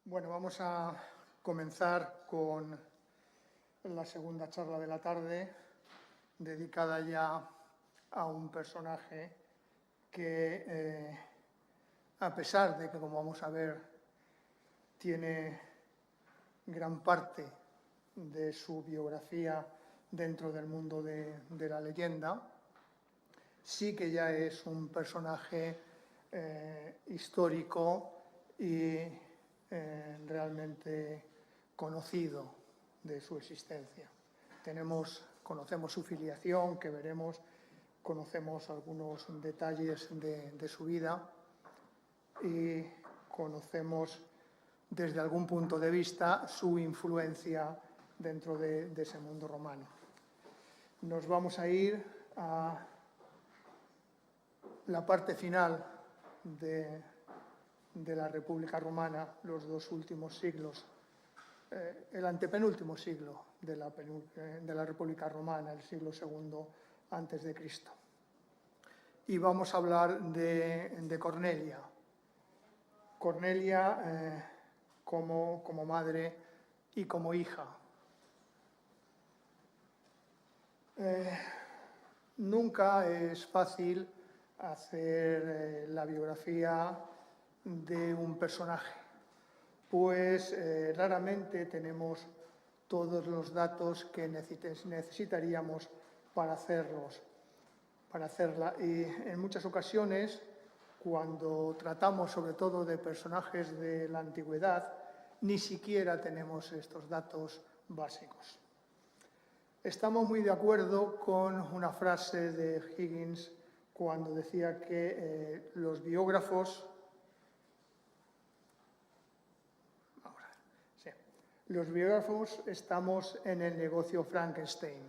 Bueno, vamos a comenzar con la segunda charla de la tarde, dedicada ya a un personaje que, a pesar de que, como vamos a ver, tiene gran parte de su biografía dentro del mundo de la leyenda, sí que ya es un personaje histórico y realmente conocido de su existencia. Conocemos su filiación, que veremos, conocemos algunos detalles de su vida y conocemos desde algún punto de vista su influencia dentro de ese mundo romano. Nos vamos a ir a la parte final de la República Romana, los dos últimos siglos, el antepenúltimo siglo de la República Romana, el siglo II antes de Cristo. Y vamos a hablar de Cornelia. Cornelia como madre y como hija. Nunca es fácil hacer la biografía de un personaje, pues raramente tenemos todos los datos que necesitaríamos para hacerla. Y en muchas ocasiones, cuando tratamos sobre todo de personajes de la antigüedad, ni siquiera tenemos estos datos básicos. Estamos muy de acuerdo con una frase de Higgins cuando decía que los biógrafos estamos en el negocio Frankenstein.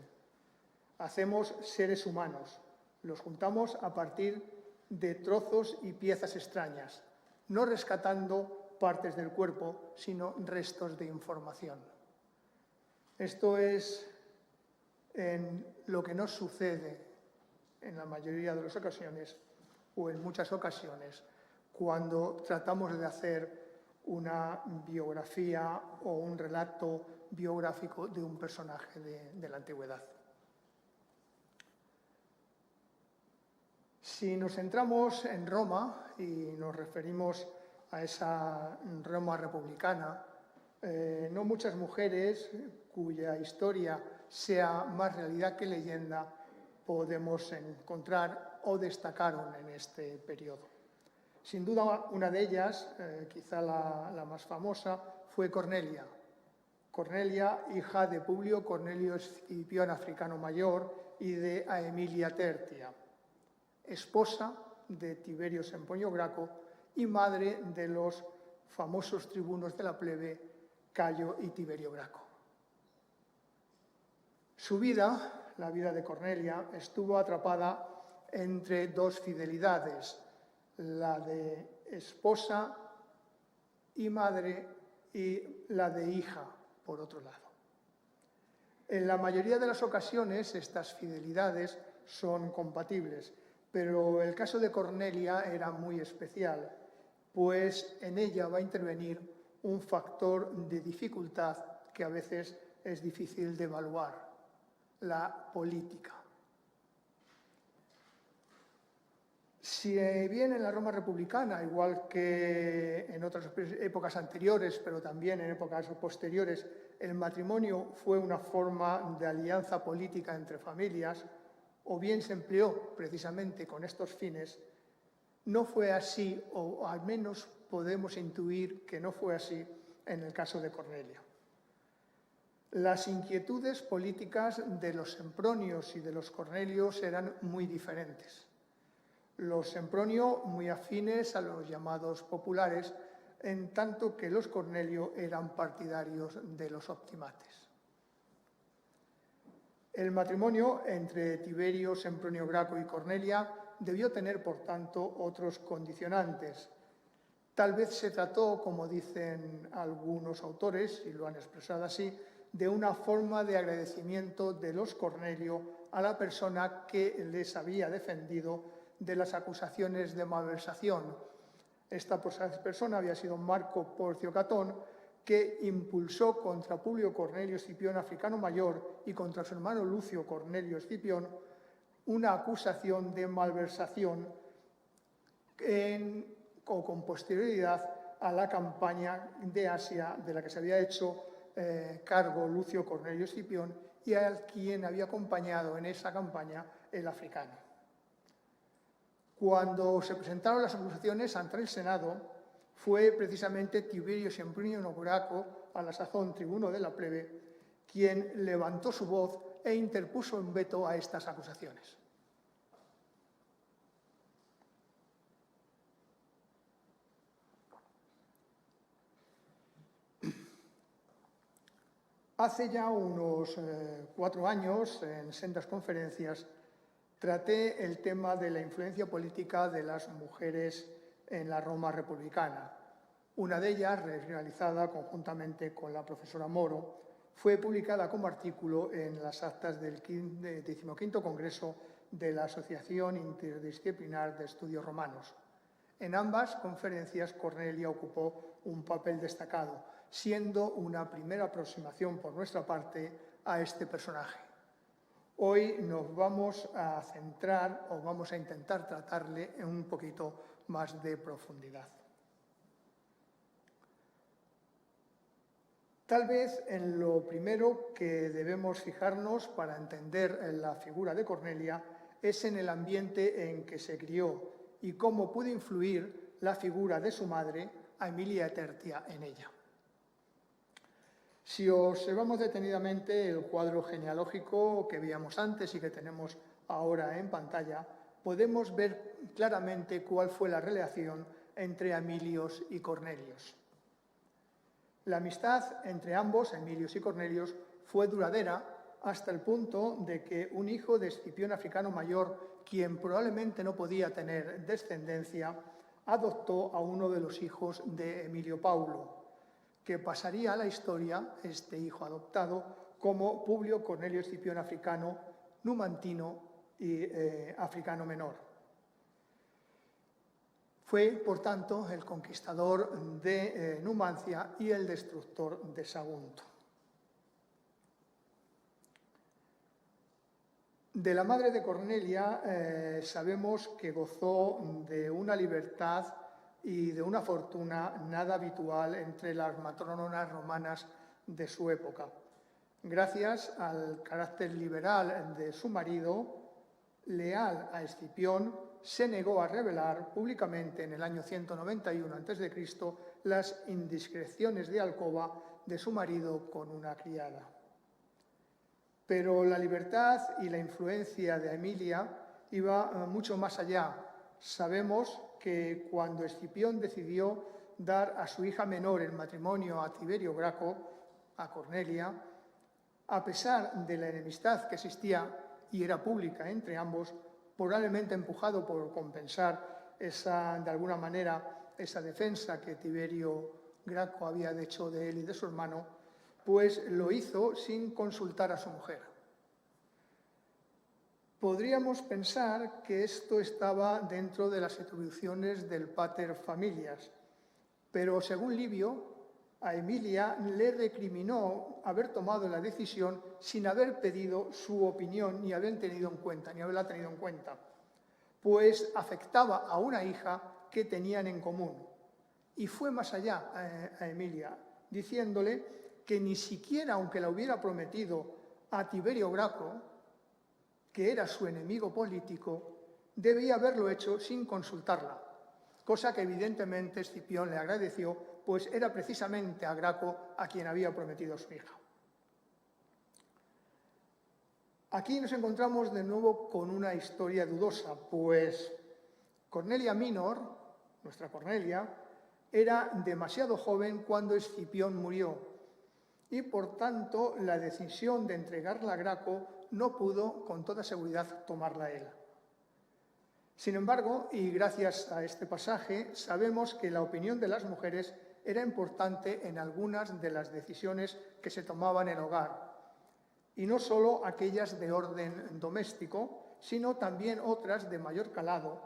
Hacemos seres humanos, los juntamos a partir de trozos y piezas extrañas, no rescatando partes del cuerpo, sino restos de información. Esto es en lo que nos sucede en la mayoría de las ocasiones, o en muchas ocasiones, cuando tratamos de hacer una biografía o un relato biográfico de un personaje de la antigüedad. Si nos centramos en Roma y nos referimos a esa Roma republicana, no muchas mujeres cuya historia sea más realidad que leyenda podemos encontrar o destacaron en este periodo. Sin duda, una de ellas, quizá la más famosa, fue Cornelia. Cornelia, hija de Publio Cornelio Escipión Africano Mayor y de Aemilia Tertia, esposa de Tiberio Semponio Graco y madre de los famosos tribunos de la plebe Cayo y Tiberio Graco. Su vida, la vida de Cornelia, estuvo atrapada entre dos fidelidades, la de esposa y madre y la de hija, por otro lado. En la mayoría de las ocasiones estas fidelidades son compatibles, pero el caso de Cornelia era muy especial, pues en ella va a intervenir un factor de dificultad que a veces es difícil de evaluar, la política. Si bien en la Roma republicana, igual que en otras épocas anteriores, pero también en épocas posteriores, el matrimonio fue una forma de alianza política entre familias, o bien se empleó precisamente con estos fines, no fue así, o al menos podemos intuir que no fue así en el caso de Cornelia. Las inquietudes políticas de los Sempronios y de los Cornelios eran muy diferentes. Los Sempronio muy afines a los llamados populares, en tanto que los Cornelio eran partidarios de los optimates. El matrimonio entre Tiberio, Sempronio Graco y Cornelia debió tener, por tanto, otros condicionantes. Tal vez se trató, como dicen algunos autores, y lo han expresado así, de una forma de agradecimiento de los Cornelio a la persona que les había defendido de las acusaciones de malversación, Esta persona había sido Marco Porcio Catón, que impulsó contra Publio Cornelio Escipión Africano Mayor y contra su hermano Lucio Cornelio Escipión una acusación de malversación con posterioridad a la campaña de Asia de la que se había hecho cargo Lucio Cornelio Escipión y a quien había acompañado en esa campaña el africano. Cuando se presentaron las acusaciones ante el Senado, fue precisamente Tiberio Sempronio Graco, a la sazón tribuno de la plebe, quien levantó su voz e interpuso un veto a estas acusaciones. Hace ya unos 4 años, en sendas conferencias, traté el tema de la influencia política de las mujeres en la Roma republicana. Una de ellas, realizada conjuntamente con la profesora Moro, fue publicada como artículo en las actas del 15º Congreso de la Asociación Interdisciplinar de Estudios Romanos. En ambas conferencias, Cornelia ocupó un papel destacado, siendo una primera aproximación por nuestra parte a este personaje. Hoy nos vamos a centrar o vamos a intentar tratarle en un poquito más de profundidad. Tal vez en lo primero que debemos fijarnos para entender la figura de Cornelia es en el ambiente en que se crió y cómo pudo influir la figura de su madre, Aemilia Etertia, en ella. Si observamos detenidamente el cuadro genealógico que veíamos antes y que tenemos ahora en pantalla, podemos ver claramente cuál fue la relación entre Aemilios y Cornelios. La amistad entre ambos, Aemilios y Cornelios, fue duradera hasta el punto de que un hijo de Escipión Africano Mayor, quien probablemente no podía tener descendencia, adoptó a uno de los hijos de Emilio Paulo, que pasaría a la historia, este hijo adoptado, como Publio Cornelio Escipión Africano, numantino y africano menor. Fue, por tanto, el conquistador de Numancia y el destructor de Sagunto. De la madre de Cornelia sabemos que gozó de una libertad y de una fortuna nada habitual entre las matrónonas romanas de su época. Gracias al carácter liberal de su marido, leal a Escipión, se negó a revelar públicamente en el año 191 a.C. las indiscreciones de alcoba de su marido con una criada. Pero la libertad y la influencia de Aemilia iba mucho más allá. Sabemos que cuando Escipión decidió dar a su hija menor en matrimonio a Tiberio Graco, a Cornelia, a pesar de la enemistad que existía y era pública entre ambos, probablemente empujado por compensar de alguna manera esa defensa que Tiberio Graco había hecho de él y de su hermano, pues lo hizo sin consultar a su mujer. Podríamos pensar que esto estaba dentro de las atribuciones del pater familias, pero según Livio, a Emilia le recriminó haber tomado la decisión sin haber pedido su opinión ni haberla tenido en cuenta, pues afectaba a una hija que tenían en común. Y fue más allá a Emilia, diciéndole que ni siquiera, aunque la hubiera prometido a Tiberio Graco, que era su enemigo político, debía haberlo hecho sin consultarla, cosa que evidentemente Escipión le agradeció, pues era precisamente a Graco a quien había prometido a su hija. Aquí nos encontramos de nuevo con una historia dudosa, pues Cornelia Minor, nuestra Cornelia, era demasiado joven cuando Escipión murió y, por tanto, la decisión de entregarla a Graco no pudo con toda seguridad tomarla él. Sin embargo, y gracias a este pasaje, sabemos que la opinión de las mujeres era importante en algunas de las decisiones que se tomaban en el hogar, y no solo aquellas de orden doméstico, sino también otras de mayor calado,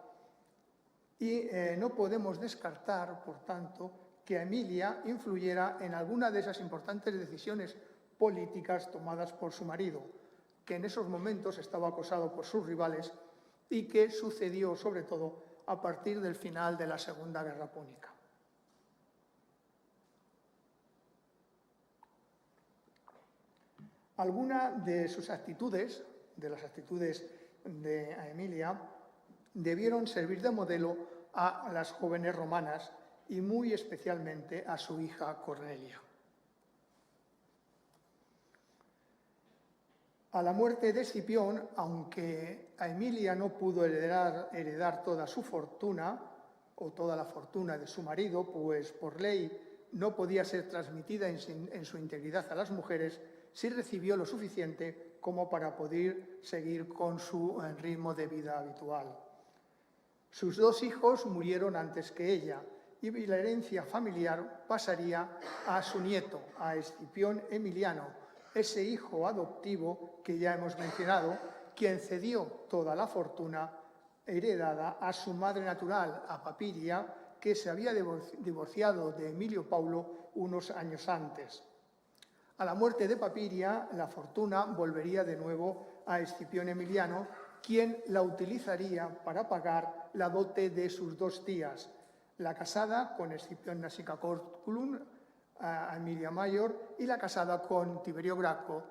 y no podemos descartar, por tanto, que Emilia influyera en alguna de esas importantes decisiones políticas tomadas por su marido, que en esos momentos estaba acosado por sus rivales y que sucedió sobre todo a partir del final de la Segunda Guerra Púnica. Algunas de sus actitudes, de las actitudes de Emilia, debieron servir de modelo a las jóvenes romanas y muy especialmente a su hija Cornelia. A la muerte de Escipión, aunque a Emilia no pudo heredar toda su fortuna o toda la fortuna de su marido, pues por ley no podía ser transmitida en su integridad a las mujeres, sí recibió lo suficiente como para poder seguir con su ritmo de vida habitual. Sus 2 hijos murieron antes que ella y la herencia familiar pasaría a su nieto, a Escipión Emiliano, ese hijo adoptivo que ya hemos mencionado, quien cedió toda la fortuna heredada a su madre natural, a Papiria, que se había divorciado de Emilio Paulo unos años antes. A la muerte de Papiria, la fortuna volvería de nuevo a Escipión Emiliano, quien la utilizaría para pagar la dote de sus 2 tías, la casada con Escipión Nasicacorculum, a Emilia Mayor, y la casada con Tiberio Graco,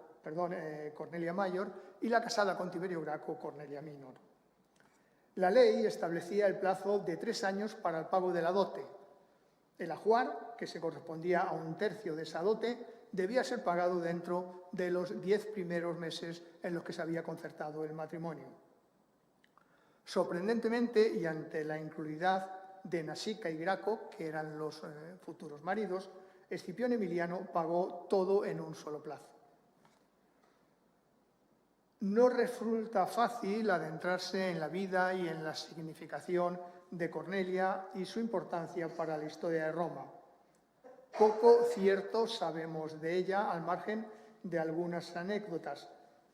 Cornelia Mayor, y la casada con Tiberio Graco, Cornelia Minor. La ley establecía el plazo de 3 años para el pago de la dote. El ajuar, que se correspondía a 1/3 de esa dote, debía ser pagado dentro de los 10 primeros meses en los que se había concertado el matrimonio. Sorprendentemente, y ante la incredulidad de Nasica y Graco, que eran los futuros maridos, Escipión Emiliano pagó todo en un solo plazo. No resulta fácil adentrarse en la vida y en la significación de Cornelia y su importancia para la historia de Roma. Poco cierto sabemos de ella, al margen de algunas anécdotas,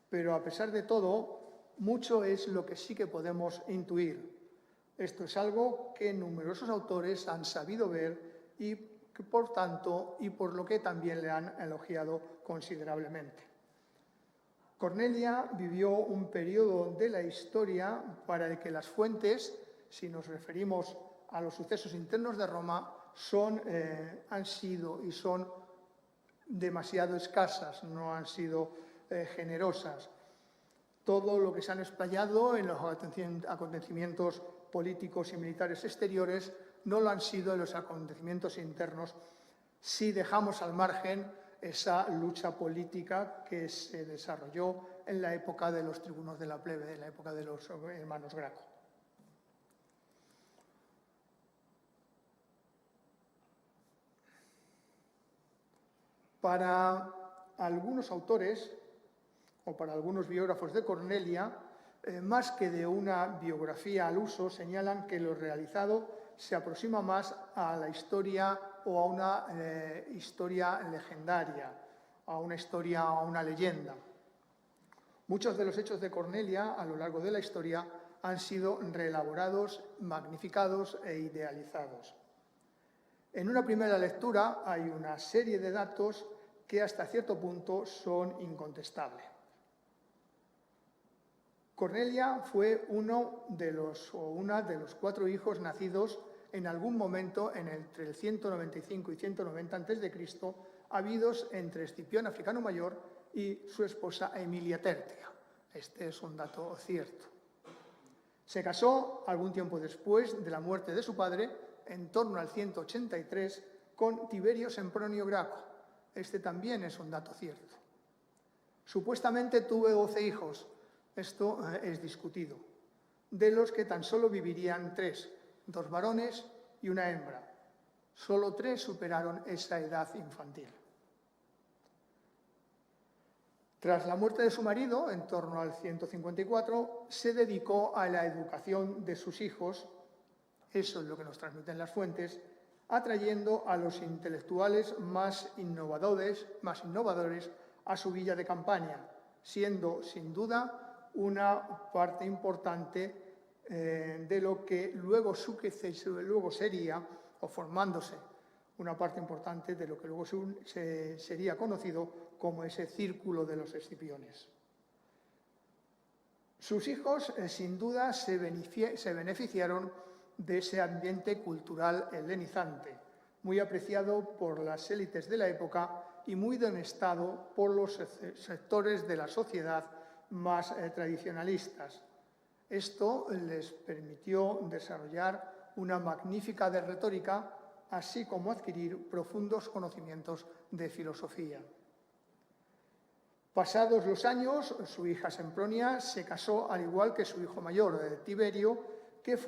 pero a pesar de todo, mucho es lo que sí que podemos intuir. Esto es algo que numerosos autores han sabido ver y que, por tanto, y por lo que también le han elogiado considerablemente. Cornelia vivió un periodo de la historia para el que las fuentes, si nos referimos a los sucesos internos de Roma, han sido y son demasiado escasas, no han sido generosas. Todo lo que se han explayado en los acontecimientos políticos y militares exteriores no lo han sido en los acontecimientos internos, si dejamos al margen esa lucha política que se desarrolló en la época de los tribunos de la plebe, en la época de los hermanos Graco. Para algunos autores o para algunos biógrafos de Cornelia, más que de una biografía al uso, señalan que lo realizado se aproxima más a la historia o a una historia legendaria, a una historia o a una leyenda. Muchos de los hechos de Cornelia a lo largo de la historia han sido reelaborados, magnificados e idealizados. En una primera lectura hay una serie de datos que hasta cierto punto son incontestables. Cornelia fue uno de los 4 hijos nacidos en algún momento entre el 195 y 190 a.C., habidos entre Escipión Africano Mayor y su esposa Emilia Tertia. Este es un dato cierto. Se casó algún tiempo después de la muerte de su padre, en torno al 183, con Tiberio Sempronio Graco. Este también es un dato cierto. Supuestamente tuvo 12 hijos. Esto es discutido, de los que tan solo vivirían 3, 2 varones y una hembra. Solo 3 superaron esa edad infantil. Tras la muerte de su marido, en torno al 154, se dedicó a la educación de sus hijos, eso es lo que nos transmiten las fuentes, atrayendo a los intelectuales más innovadores a su villa de campaña, siendo sin duda una parte importante de lo que luego sería, o formándose, una parte importante de lo que luego sería conocido como ese círculo de los Escipiones. Sus hijos, sin duda, se beneficiaron de ese ambiente cultural helenizante, muy apreciado por las élites de la época y muy denostado por los sectores de la sociedad más tradicionalistas. Esto les permitió desarrollar una magnífica retórica, así como adquirir profundos conocimientos de filosofía. Pasados los años, su hija Sempronia se casó al igual que su hijo mayor, Tiberio, que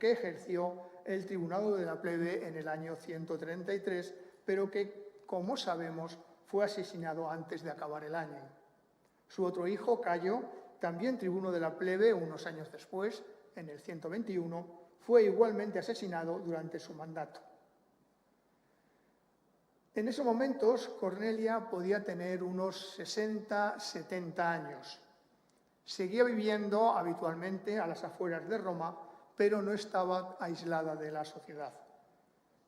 ejerció el tribunado de la plebe en el año 133, pero que, como sabemos, fue asesinado antes de acabar el año. Su otro hijo, Cayo, también tribuno de la plebe unos años después, en el 121, fue igualmente asesinado durante su mandato. En esos momentos, Cornelia podía tener unos 60-70 años. Seguía viviendo habitualmente a las afueras de Roma, pero no estaba aislada de la sociedad.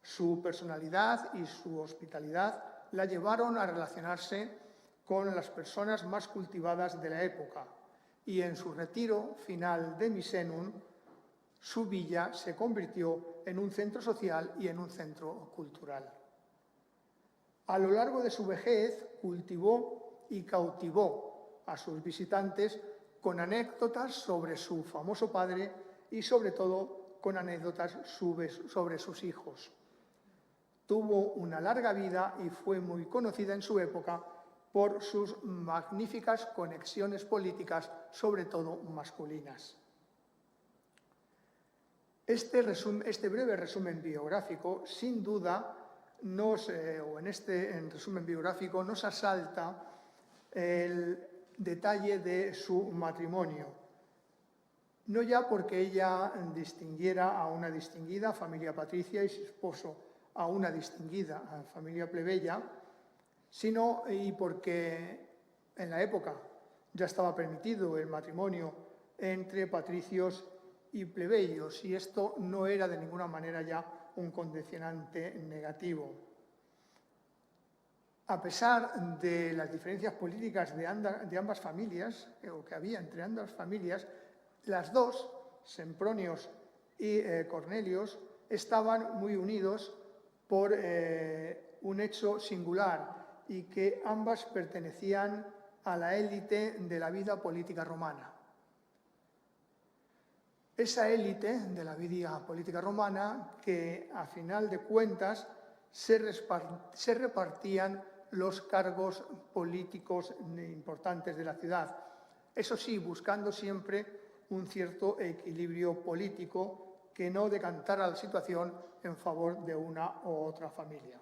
Su personalidad y su hospitalidad la llevaron a relacionarse con las personas más cultivadas de la época, y en su retiro final de Misenum, su villa se convirtió en un centro social y en un centro cultural. A lo largo de su vejez, cultivó y cautivó a sus visitantes con anécdotas sobre su famoso padre y, sobre todo, con anécdotas sobre sus hijos. Tuvo una larga vida y fue muy conocida en su época por sus magníficas conexiones políticas, sobre todo masculinas. Este breve resumen biográfico, sin duda, en resumen biográfico nos asalta el detalle de su matrimonio. No ya porque ella distinguiera a una distinguida familia patricia y su esposo a una distinguida familia plebeya, sino y porque en la época ya estaba permitido el matrimonio entre patricios y plebeyos, y esto no era de ninguna manera ya un condicionante negativo. A pesar de las diferencias políticas de ambas familias, o que había entre ambas familias, las dos, Sempronios y Cornelios, estaban muy unidos por un hecho singular, y que ambas pertenecían a la élite de la vida política romana. Esa élite de la vida política romana que, a final de cuentas, se repartían los cargos políticos importantes de la ciudad. Eso sí, buscando siempre un cierto equilibrio político que no decantara la situación en favor de una u otra familia.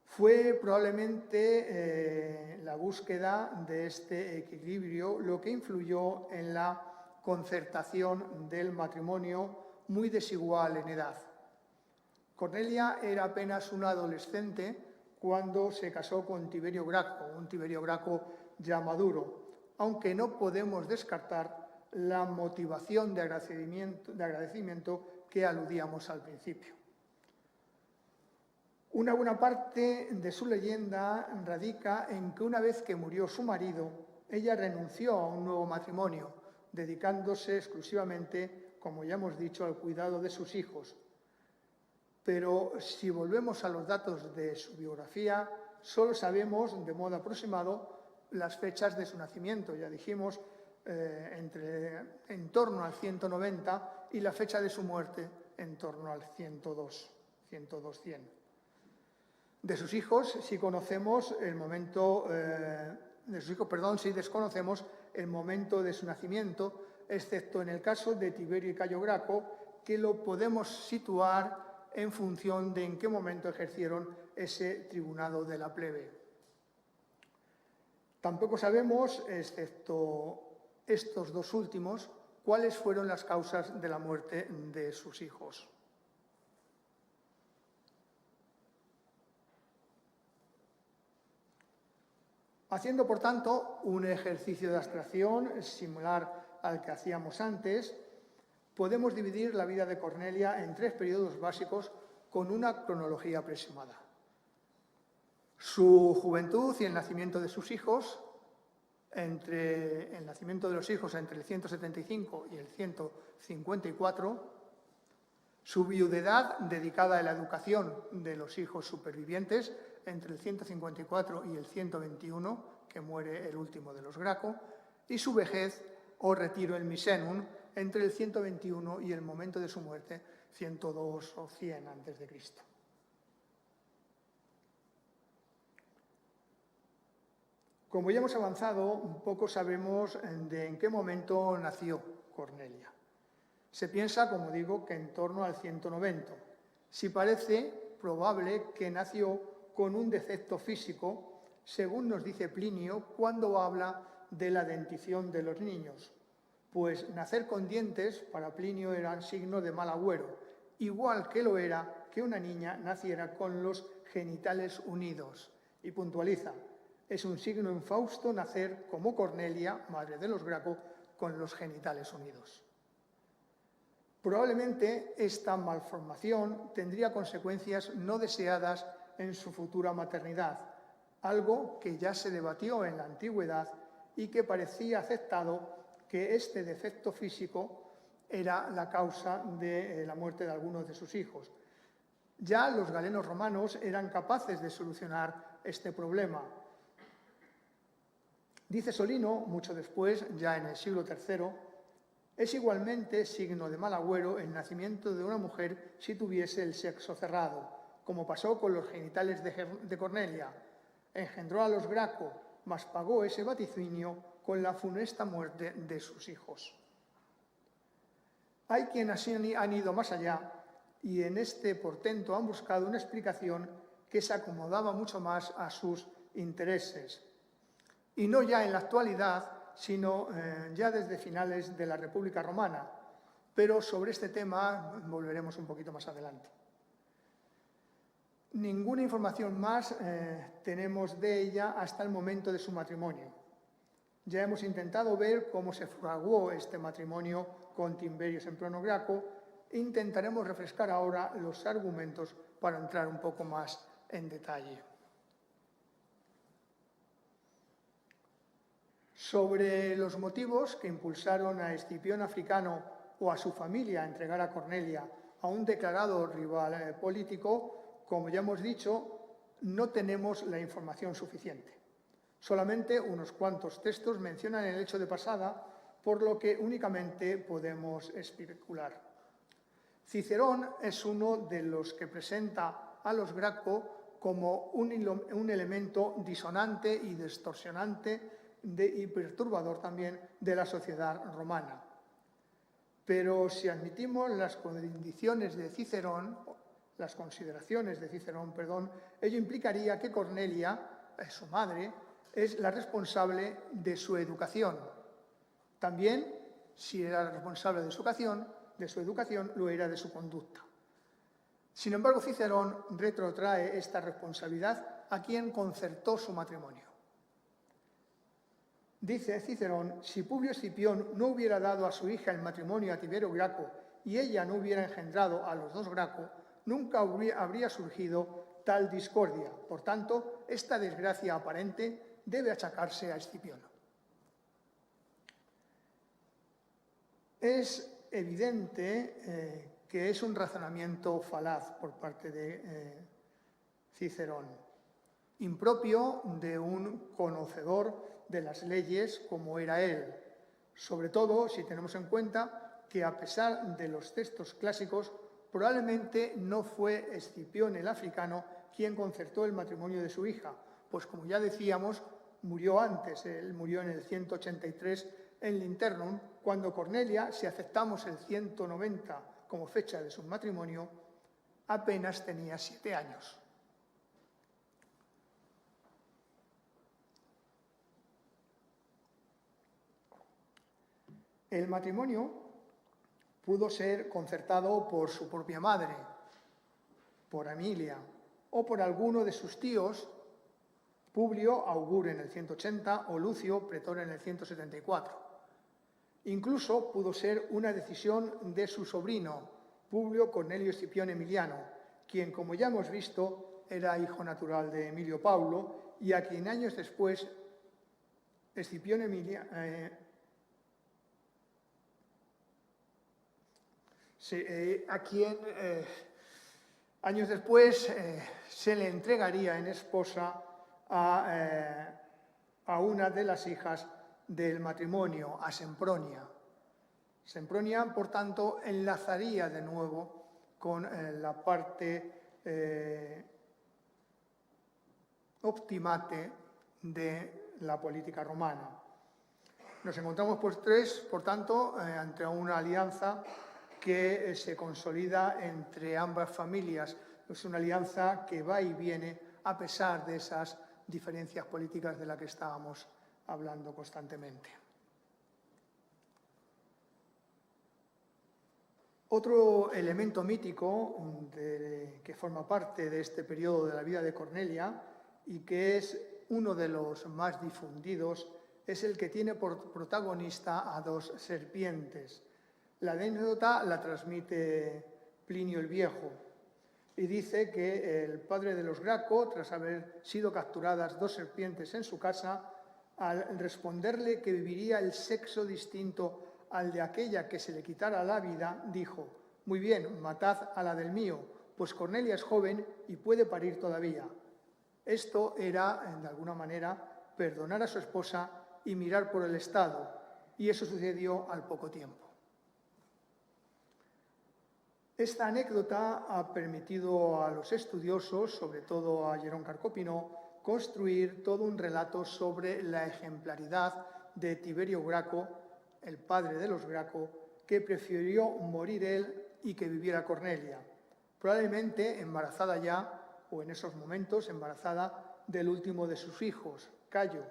Fue probablemente la búsqueda de este equilibrio lo que influyó en la concertación del matrimonio muy desigual en edad. Cornelia era apenas una adolescente cuando se casó con Tiberio Graco, un Tiberio Graco ya maduro, aunque no podemos descartar la motivación de agradecimiento que aludíamos al principio. Una buena parte de su leyenda radica en que una vez que murió su marido, ella renunció a un nuevo matrimonio, dedicándose exclusivamente, como ya hemos dicho, al cuidado de sus hijos. Pero si volvemos a los datos de su biografía, solo sabemos, de modo aproximado, las fechas de su nacimiento. Ya dijimos, en torno al 190, y la fecha de su muerte en torno al 100. De sus hijos, sí desconocemos el momento de su nacimiento, excepto en el caso de Tiberio y Cayo Graco, que lo podemos situar en función de en qué momento ejercieron ese tribunado de la plebe. Tampoco sabemos, excepto estos dos últimos, cuáles fueron las causas de la muerte de sus hijos. Haciendo, por tanto, un ejercicio de abstracción similar al que hacíamos antes, podemos dividir la vida de Cornelia en 3 periodos básicos con una cronología aproximada. Su juventud y el nacimiento de sus hijos, entre el nacimiento de los hijos entre el 175 y el 154, su viudedad dedicada a la educación de los hijos supervivientes entre el 154 y el 121, que muere el último de los Graco, y su vejez o retiro en Misenum entre el 121 y el momento de su muerte, 102 o 100 a.C. Como ya hemos avanzado, poco sabemos de en qué momento nació Cornelia. Se piensa, como digo, que en torno al 190. Sí parece probable que nació con un defecto físico, según nos dice Plinio cuando habla de la dentición de los niños, pues nacer con dientes para Plinio era signo de mal agüero, igual que lo era que una niña naciera con los genitales unidos. Y puntualiza, es un signo infausto nacer como Cornelia, madre de los Graco, con los genitales unidos. Probablemente esta malformación tendría consecuencias no deseadas en su futura maternidad, algo que ya se debatió en la antigüedad y que parecía aceptado que este defecto físico era la causa de la muerte de algunos de sus hijos. Ya los galenos romanos eran capaces de solucionar este problema. Dice Solino, mucho después, ya en el siglo III, es igualmente signo de mal agüero el nacimiento de una mujer si tuviese el sexo cerrado, como pasó con los genitales de Cornelia. Engendró a los Graco, mas pagó ese vaticinio con la funesta muerte de sus hijos. Hay quienes han ido más allá y en este portento han buscado una explicación que se acomodaba mucho más a sus intereses. Y no ya en la actualidad, sino ya desde finales de la República Romana. Pero sobre este tema volveremos un poquito más adelante. Ninguna información más tenemos de ella hasta el momento de su matrimonio. Ya hemos intentado ver cómo se fraguó este matrimonio con Timberio Semproniano Graco e intentaremos refrescar ahora los argumentos para entrar un poco más en detalle. Sobre los motivos que impulsaron a Escipión Africano o a su familia a entregar a Cornelia a un declarado rival político, como ya hemos dicho, no tenemos la información suficiente. Solamente unos cuantos textos mencionan el hecho de pasada, por lo que únicamente podemos especular. Cicerón es uno de los que presenta a los Graco como un elemento disonante y distorsionante y perturbador también de la sociedad romana. Pero si admitimos las consideraciones de Cicerón, ello implicaría que Cornelia, su madre, es la responsable de su educación. También, si era responsable de su educación, lo era de su conducta. Sin embargo, Cicerón retrotrae esta responsabilidad a quien concertó su matrimonio. Dice Cicerón, si Publio Escipión no hubiera dado a su hija el matrimonio a Tiberio Graco y ella no hubiera engendrado a los dos Graco, nunca habría surgido tal discordia. Por tanto, esta desgracia aparente debe achacarse a Escipión. Es evidente que es un razonamiento falaz por parte de Cicerón, impropio de un conocedor de las leyes como era él, sobre todo si tenemos en cuenta que a pesar de los textos clásicos, probablemente no fue Escipión el africano quien concertó el matrimonio de su hija, pues como ya decíamos, murió antes, él murió en el 183 en Linternum, cuando Cornelia, si aceptamos el 190 como fecha de su matrimonio, apenas tenía 7 años. El matrimonio pudo ser concertado por su propia madre, por Emilia, o por alguno de sus tíos Publio Augur en el 180 o Lucio Pretor en el 174. Incluso pudo ser una decisión de su sobrino, Publio Cornelio Escipión Emiliano, quien, como ya hemos visto, era hijo natural de Emilio Paulo y a quien años después Escipión Emiliano años después se le entregaría en esposa a una de las hijas del matrimonio, a Sempronia. Sempronia, por tanto, enlazaría de nuevo con la parte optimate de la política romana. Nos encontramos, por tanto, ante una alianza que se consolida entre ambas familias. Es una alianza que va y viene a pesar de esas diferencias políticas de las que estábamos hablando constantemente. Otro elemento mítico que forma parte de este periodo de la vida de Cornelia y que es uno de los más difundidos es el que tiene por protagonista a dos serpientes. La anécdota la transmite Plinio el Viejo y dice que el padre de los Graco, tras haber sido capturadas dos serpientes en su casa, al responderle que viviría el sexo distinto al de aquella que se le quitara la vida, dijo: «Muy bien, matad a la del mío, pues Cornelia es joven y puede parir todavía». Esto era, de alguna manera, perdonar a su esposa y mirar por el Estado, y eso sucedió al poco tiempo. Esta anécdota ha permitido a los estudiosos, sobre todo a Jerón Carcopino, construir todo un relato sobre la ejemplaridad de Tiberio Graco, el padre de los Graco, que prefirió morir él y que viviera Cornelia, probablemente embarazada ya, o en esos momentos embarazada del último de sus hijos, Cayo.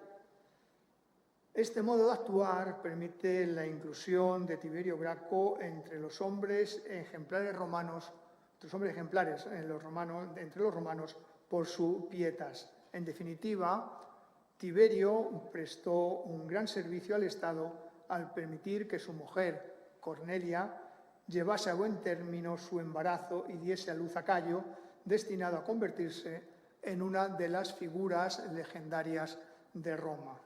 Este modo de actuar permite la inclusión de Tiberio Graco entre los hombres ejemplares romanos, entre los romanos por su pietas. En definitiva, Tiberio prestó un gran servicio al Estado al permitir que su mujer, Cornelia, llevase a buen término su embarazo y diese a luz a Cayo, destinado a convertirse en una de las figuras legendarias de Roma.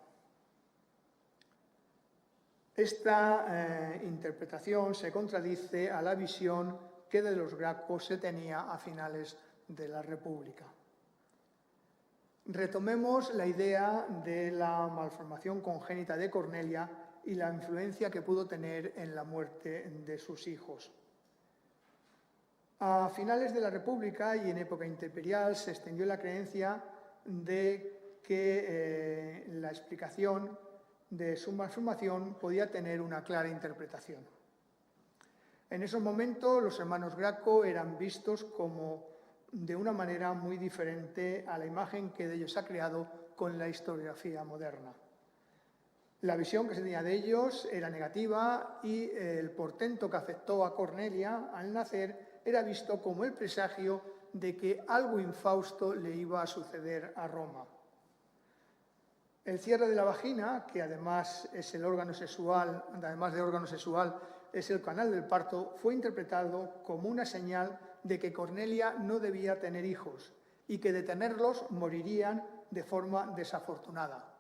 Esta interpretación se contradice a la visión que de los Graco se tenía a finales de la República. Retomemos la idea de la malformación congénita de Cornelia y la influencia que pudo tener en la muerte de sus hijos. A finales de la República y en época imperial se extendió la creencia de que la explicación de su malformación podía tener una clara interpretación. En esos momentos los hermanos Graco eran vistos como de una manera muy diferente a la imagen que de ellos ha creado con la historiografía moderna. La visión que se tenía de ellos era negativa y el portento que afectó a Cornelia al nacer era visto como el presagio de que algo infausto le iba a suceder a Roma. El cierre de la vagina, que además es el órgano sexual, además de órgano sexual, es el canal del parto, fue interpretado como una señal de que Cornelia no debía tener hijos y que de tenerlos morirían de forma desafortunada.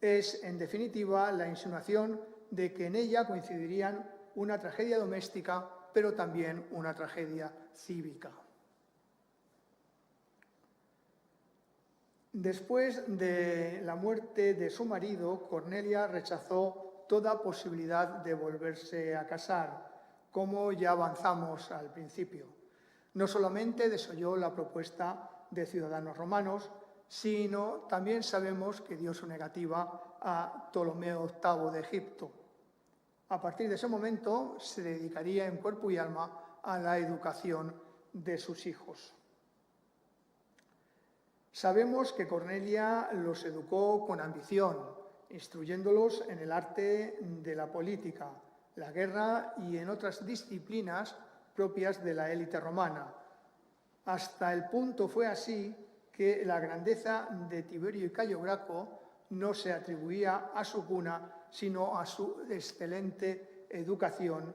Es, en definitiva, la insinuación de que en ella coincidirían una tragedia doméstica, pero también una tragedia cívica. Después de la muerte de su marido, Cornelia rechazó toda posibilidad de volverse a casar, como ya avanzamos al principio. No solamente desoyó la propuesta de ciudadanos romanos, sino también sabemos que dio su negativa a Ptolomeo VIII de Egipto. A partir de ese momento se dedicaría en cuerpo y alma a la educación de sus hijos. Sabemos que Cornelia los educó con ambición, instruyéndolos en el arte de la política, la guerra y en otras disciplinas propias de la élite romana. Hasta el punto fue así que la grandeza de Tiberio y Cayo Graco no se atribuía a su cuna, sino a su excelente educación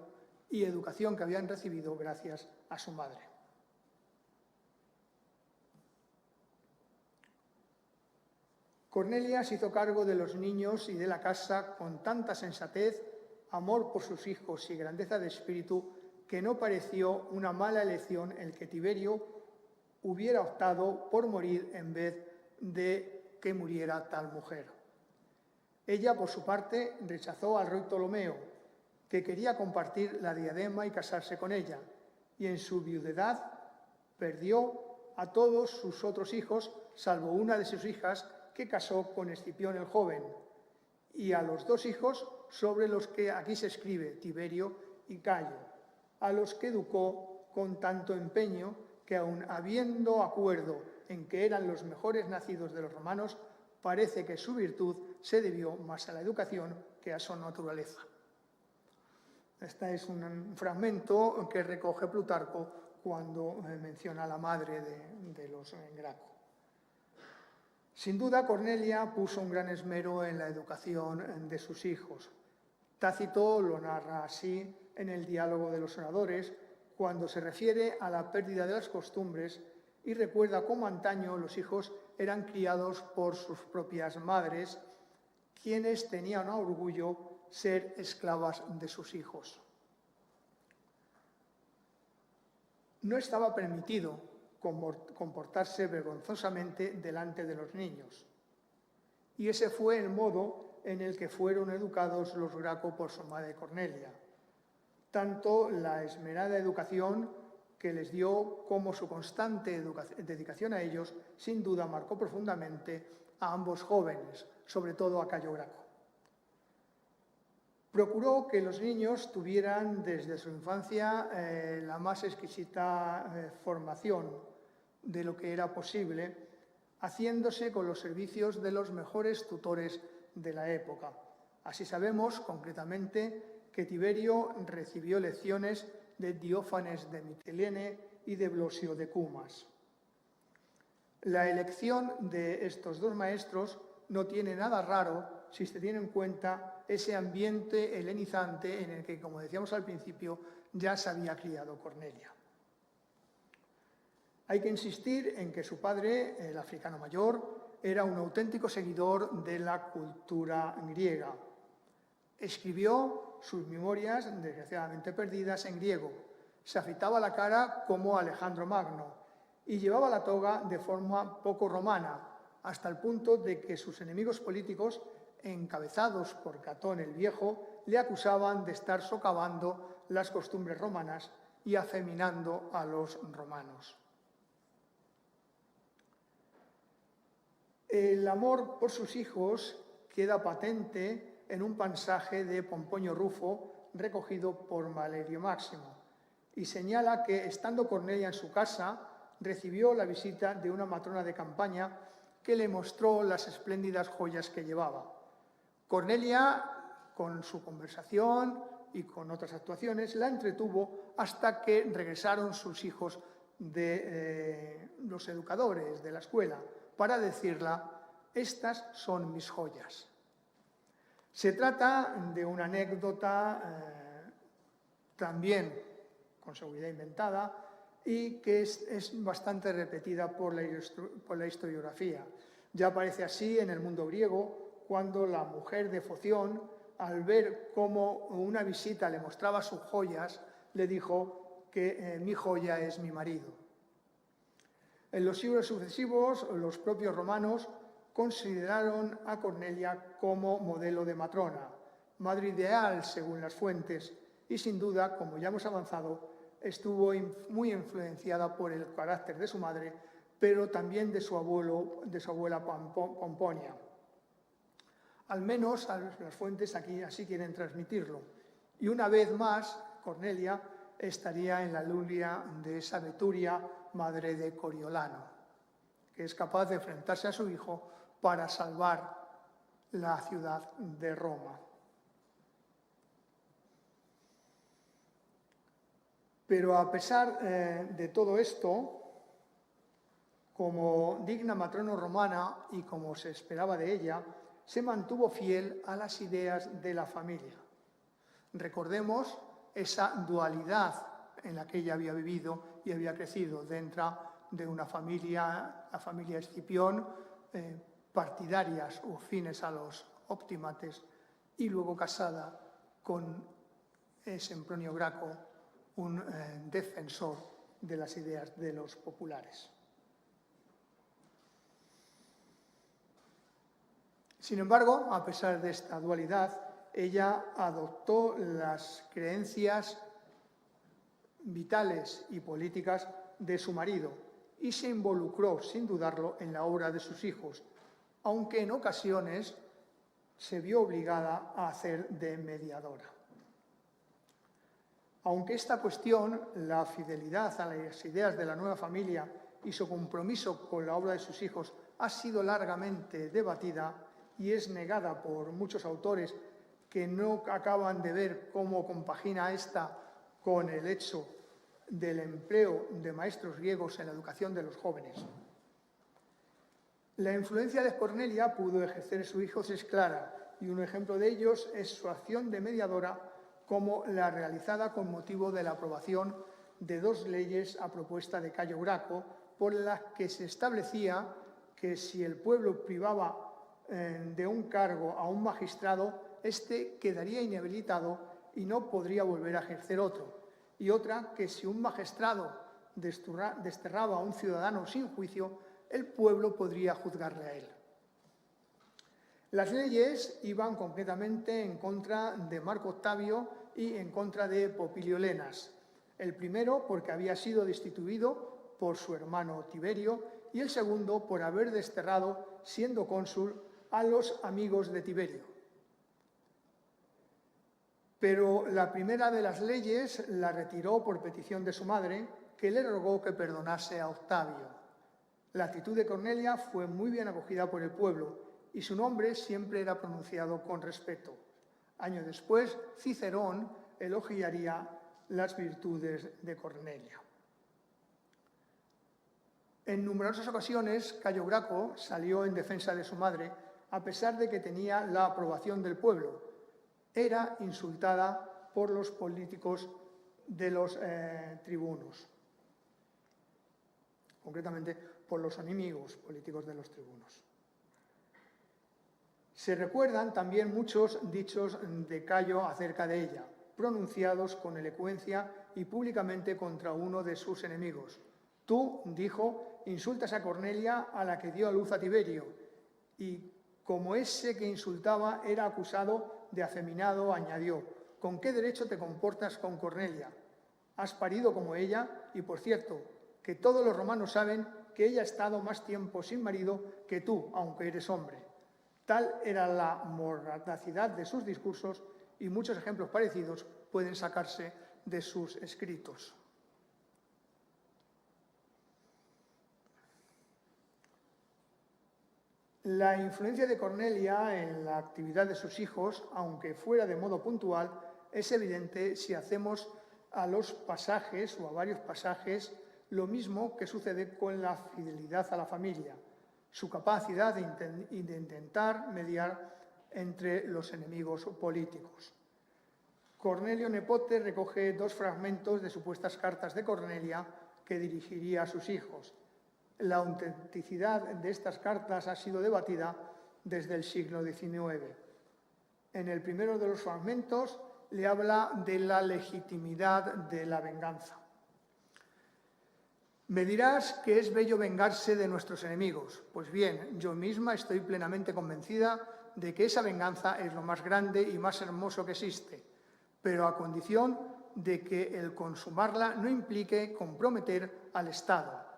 y educación que habían recibido gracias a su madre. Cornelia se hizo cargo de los niños y de la casa con tanta sensatez, amor por sus hijos y grandeza de espíritu que no pareció una mala elección el que Tiberio hubiera optado por morir en vez de que muriera tal mujer. Ella, por su parte, rechazó al rey Ptolomeo, que quería compartir la diadema y casarse con ella, y en su viudedad perdió a todos sus otros hijos, salvo una de sus hijas, que casó con Escipión el joven, y a los 2 hijos sobre los que aquí se escribe, Tiberio y Cayo, a los que educó con tanto empeño que aun habiendo acuerdo en que eran los mejores nacidos de los romanos, parece que su virtud se debió más a la educación que a su naturaleza. Este es un fragmento que recoge Plutarco cuando menciona a la madre de los Graco. Sin duda, Cornelia puso un gran esmero en la educación de sus hijos. Tácito lo narra así en el Diálogo de los Oradores, cuando se refiere a la pérdida de las costumbres y recuerda cómo antaño los hijos eran criados por sus propias madres, quienes tenían a orgullo ser esclavas de sus hijos. No estaba permitido comportarse vergonzosamente delante de los niños. Y ese fue el modo en el que fueron educados los Graco por su madre Cornelia. Tanto la esmerada educación que les dio como su constante dedicación a ellos, sin duda marcó profundamente a ambos jóvenes, sobre todo a Cayo Graco. Procuró que los niños tuvieran desde su infancia la más exquisita formación de lo que era posible, haciéndose con los servicios de los mejores tutores de la época. Así sabemos, concretamente, que Tiberio recibió lecciones de Diófanes de Mitilene y de Blosio de Cumas. La elección de estos 2 maestros no tiene nada raro si se tiene en cuenta ese ambiente helenizante en el que, como decíamos al principio, ya se había criado Cornelia. Hay que insistir en que su padre, el africano mayor, era un auténtico seguidor de la cultura griega. Escribió sus memorias, desgraciadamente perdidas, en griego. Se afeitaba la cara como Alejandro Magno y llevaba la toga de forma poco romana, hasta el punto de que sus enemigos políticos, encabezados por Catón el Viejo, le acusaban de estar socavando las costumbres romanas y afeminando a los romanos. El amor por sus hijos queda patente en un pasaje de Pomponio Rufo recogido por Valerio Máximo y señala que, estando Cornelia en su casa, recibió la visita de una matrona de campaña que le mostró las espléndidas joyas que llevaba. Cornelia, con su conversación y con otras actuaciones, la entretuvo hasta que regresaron sus hijos de los educadores de la escuela, para decirle: estas son mis joyas. Se trata de una anécdota también con seguridad inventada y que es bastante repetida por la historiografía. Ya aparece así en el mundo griego, cuando la mujer de Foción, al ver cómo una visita le mostraba sus joyas, le dijo que mi joya es mi marido. En los siglos sucesivos, los propios romanos consideraron a Cornelia como modelo de matrona, madre ideal según las fuentes, y sin duda, como ya hemos avanzado, estuvo muy influenciada por el carácter de su madre, pero también de su abuela Pomponia. Al menos las fuentes aquí así quieren transmitirlo. Y una vez más, Cornelia estaría en la luria de esa Veturia, madre de Coriolano, que es capaz de enfrentarse a su hijo para salvar la ciudad de Roma. Pero a pesar de todo esto, Como digna matrona romana y como se esperaba de ella, se mantuvo fiel a las ideas de la familia. Recordemos esa dualidad en la que ella había vivido y había crecido dentro de una familia, la familia Escipión, partidarias o fines a los optimates, y luego casada con Sempronio Graco, un defensor de las ideas de los populares. Sin embargo, a pesar de esta dualidad, ella adoptó las creencias vitales y políticas de su marido y se involucró, sin dudarlo, en la obra de sus hijos, aunque en ocasiones se vio obligada a hacer de mediadora. Aunque esta cuestión, la fidelidad a las ideas de la nueva familia y su compromiso con la obra de sus hijos, ha sido largamente debatida y es negada por muchos autores que no acaban de ver cómo compagina esta con el hecho del empleo de maestros griegos en la educación de los jóvenes. La influencia de Cornelia pudo ejercer en sus hijos es clara, y un ejemplo de ellos es su acción de mediadora, como la realizada con motivo de la aprobación de 2 leyes a propuesta de Cayo Graco, por las que se establecía que si el pueblo privaba de un cargo a un magistrado, éste quedaría inhabilitado y no podría volver a ejercer otro. Y otra, que si un magistrado desterraba a un ciudadano sin juicio, el pueblo podría juzgarle a él. Las leyes iban concretamente en contra de Marco Octavio y en contra de Popilio Lenas. El primero porque había sido destituido por su hermano Tiberio y el segundo por haber desterrado, siendo cónsul, a los amigos de Tiberio. Pero la primera de las leyes la retiró por petición de su madre, que le rogó que perdonase a Octavio. La actitud de Cornelia fue muy bien acogida por el pueblo y su nombre siempre era pronunciado con respeto. Años después, Cicerón elogiaría las virtudes de Cornelia. En numerosas ocasiones, Cayo Graco salió en defensa de su madre, a pesar de que tenía la aprobación del pueblo. Era insultada por los políticos de los tribunos, concretamente por los enemigos políticos de los tribunos. Se recuerdan también muchos dichos de Cayo acerca de ella, pronunciados con elocuencia y públicamente contra uno de sus enemigos. Tú, dijo, insultas a Cornelia, a la que dio a luz a Tiberio, y como ese que insultaba era acusado de afeminado, añadió, ¿con qué derecho te comportas con Cornelia? Has parido como ella, y por cierto, que todos los romanos saben que ella ha estado más tiempo sin marido que tú, aunque eres hombre. Tal era la mordacidad de sus discursos y muchos ejemplos parecidos pueden sacarse de sus escritos. La influencia de Cornelia en la actividad de sus hijos, aunque fuera de modo puntual, es evidente si hacemos a los pasajes o a varios pasajes lo mismo que sucede con la fidelidad a la familia, su capacidad de intentar mediar entre los enemigos políticos. Cornelio Nepote recoge 2 fragmentos de supuestas cartas de Cornelia que dirigiría a sus hijos. La autenticidad de estas cartas ha sido debatida desde el siglo XIX. En el primero de los fragmentos le habla de la legitimidad de la venganza. Me dirás que es bello vengarse de nuestros enemigos. Pues bien, yo misma estoy plenamente convencida de que esa venganza es lo más grande y más hermoso que existe, pero a condición de que el consumarla no implique comprometer al Estado.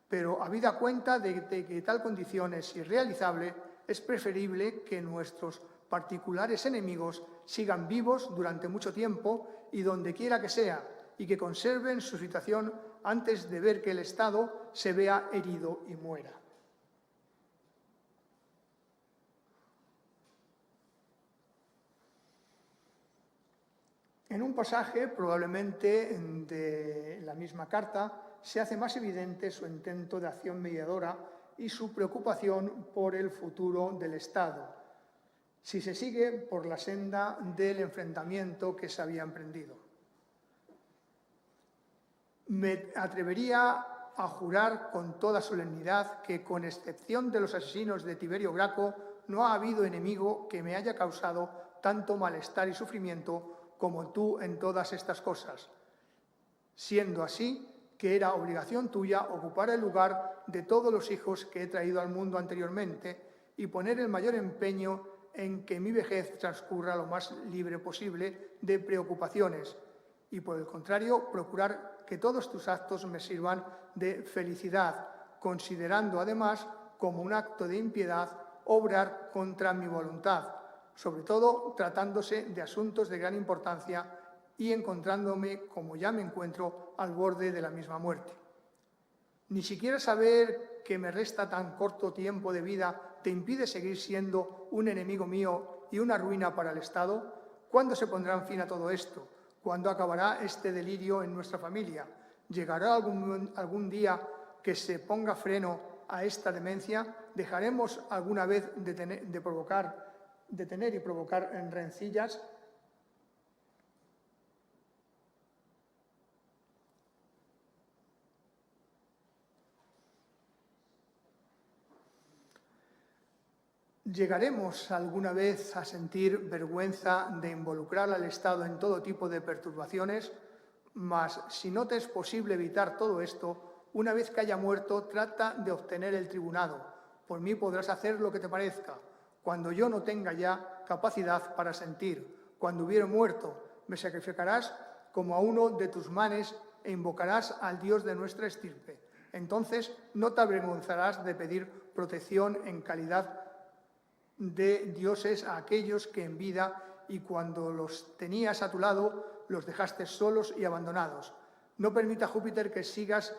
Pero habida cuenta de que tal condición es irrealizable, es preferible que nuestros particulares enemigos sigan vivos durante mucho tiempo y donde quiera que sea, y que conserven su situación antes de ver que el Estado se vea herido y muera. En un pasaje, probablemente de la misma carta, se hace más evidente su intento de acción mediadora y su preocupación por el futuro del Estado, si se sigue por la senda del enfrentamiento que se había emprendido. Me atrevería a jurar con toda solemnidad que, con excepción de los asesinos de Tiberio Graco, no ha habido enemigo que me haya causado tanto malestar y sufrimiento como tú en todas estas cosas, siendo así que era obligación tuya ocupar el lugar de todos los hijos que he traído al mundo anteriormente y poner el mayor empeño en que mi vejez transcurra lo más libre posible de preocupaciones y, por el contrario, procurar que todos tus actos me sirvan de felicidad, considerando además como un acto de impiedad obrar contra mi voluntad, sobre todo tratándose de asuntos de gran importancia y encontrándome, como ya me encuentro, al borde de la misma muerte. Ni siquiera saber que me resta tan corto tiempo de vida te impide seguir siendo un enemigo mío y una ruina para el Estado. ¿Cuándo se pondrá fin a todo esto? ¿Cuándo acabará este delirio en nuestra familia? ¿Llegará algún día que se ponga freno a esta demencia? ¿Dejaremos alguna vez de tener y provocar rencillas? ¿Llegaremos alguna vez a sentir vergüenza de involucrar al Estado en todo tipo de perturbaciones? Mas, si no te es posible evitar todo esto, una vez que haya muerto, trata de obtener el tribunado. Por mí podrás hacer lo que te parezca. Cuando yo no tenga ya capacidad para sentir, cuando hubiere muerto, me sacrificarás como a uno de tus manes e invocarás al Dios de nuestra estirpe. Entonces no te avergonzarás de pedir protección en calidad de dioses a aquellos que en vida y cuando los tenías a tu lado los dejaste solos y abandonados. No permita Júpiter que sigas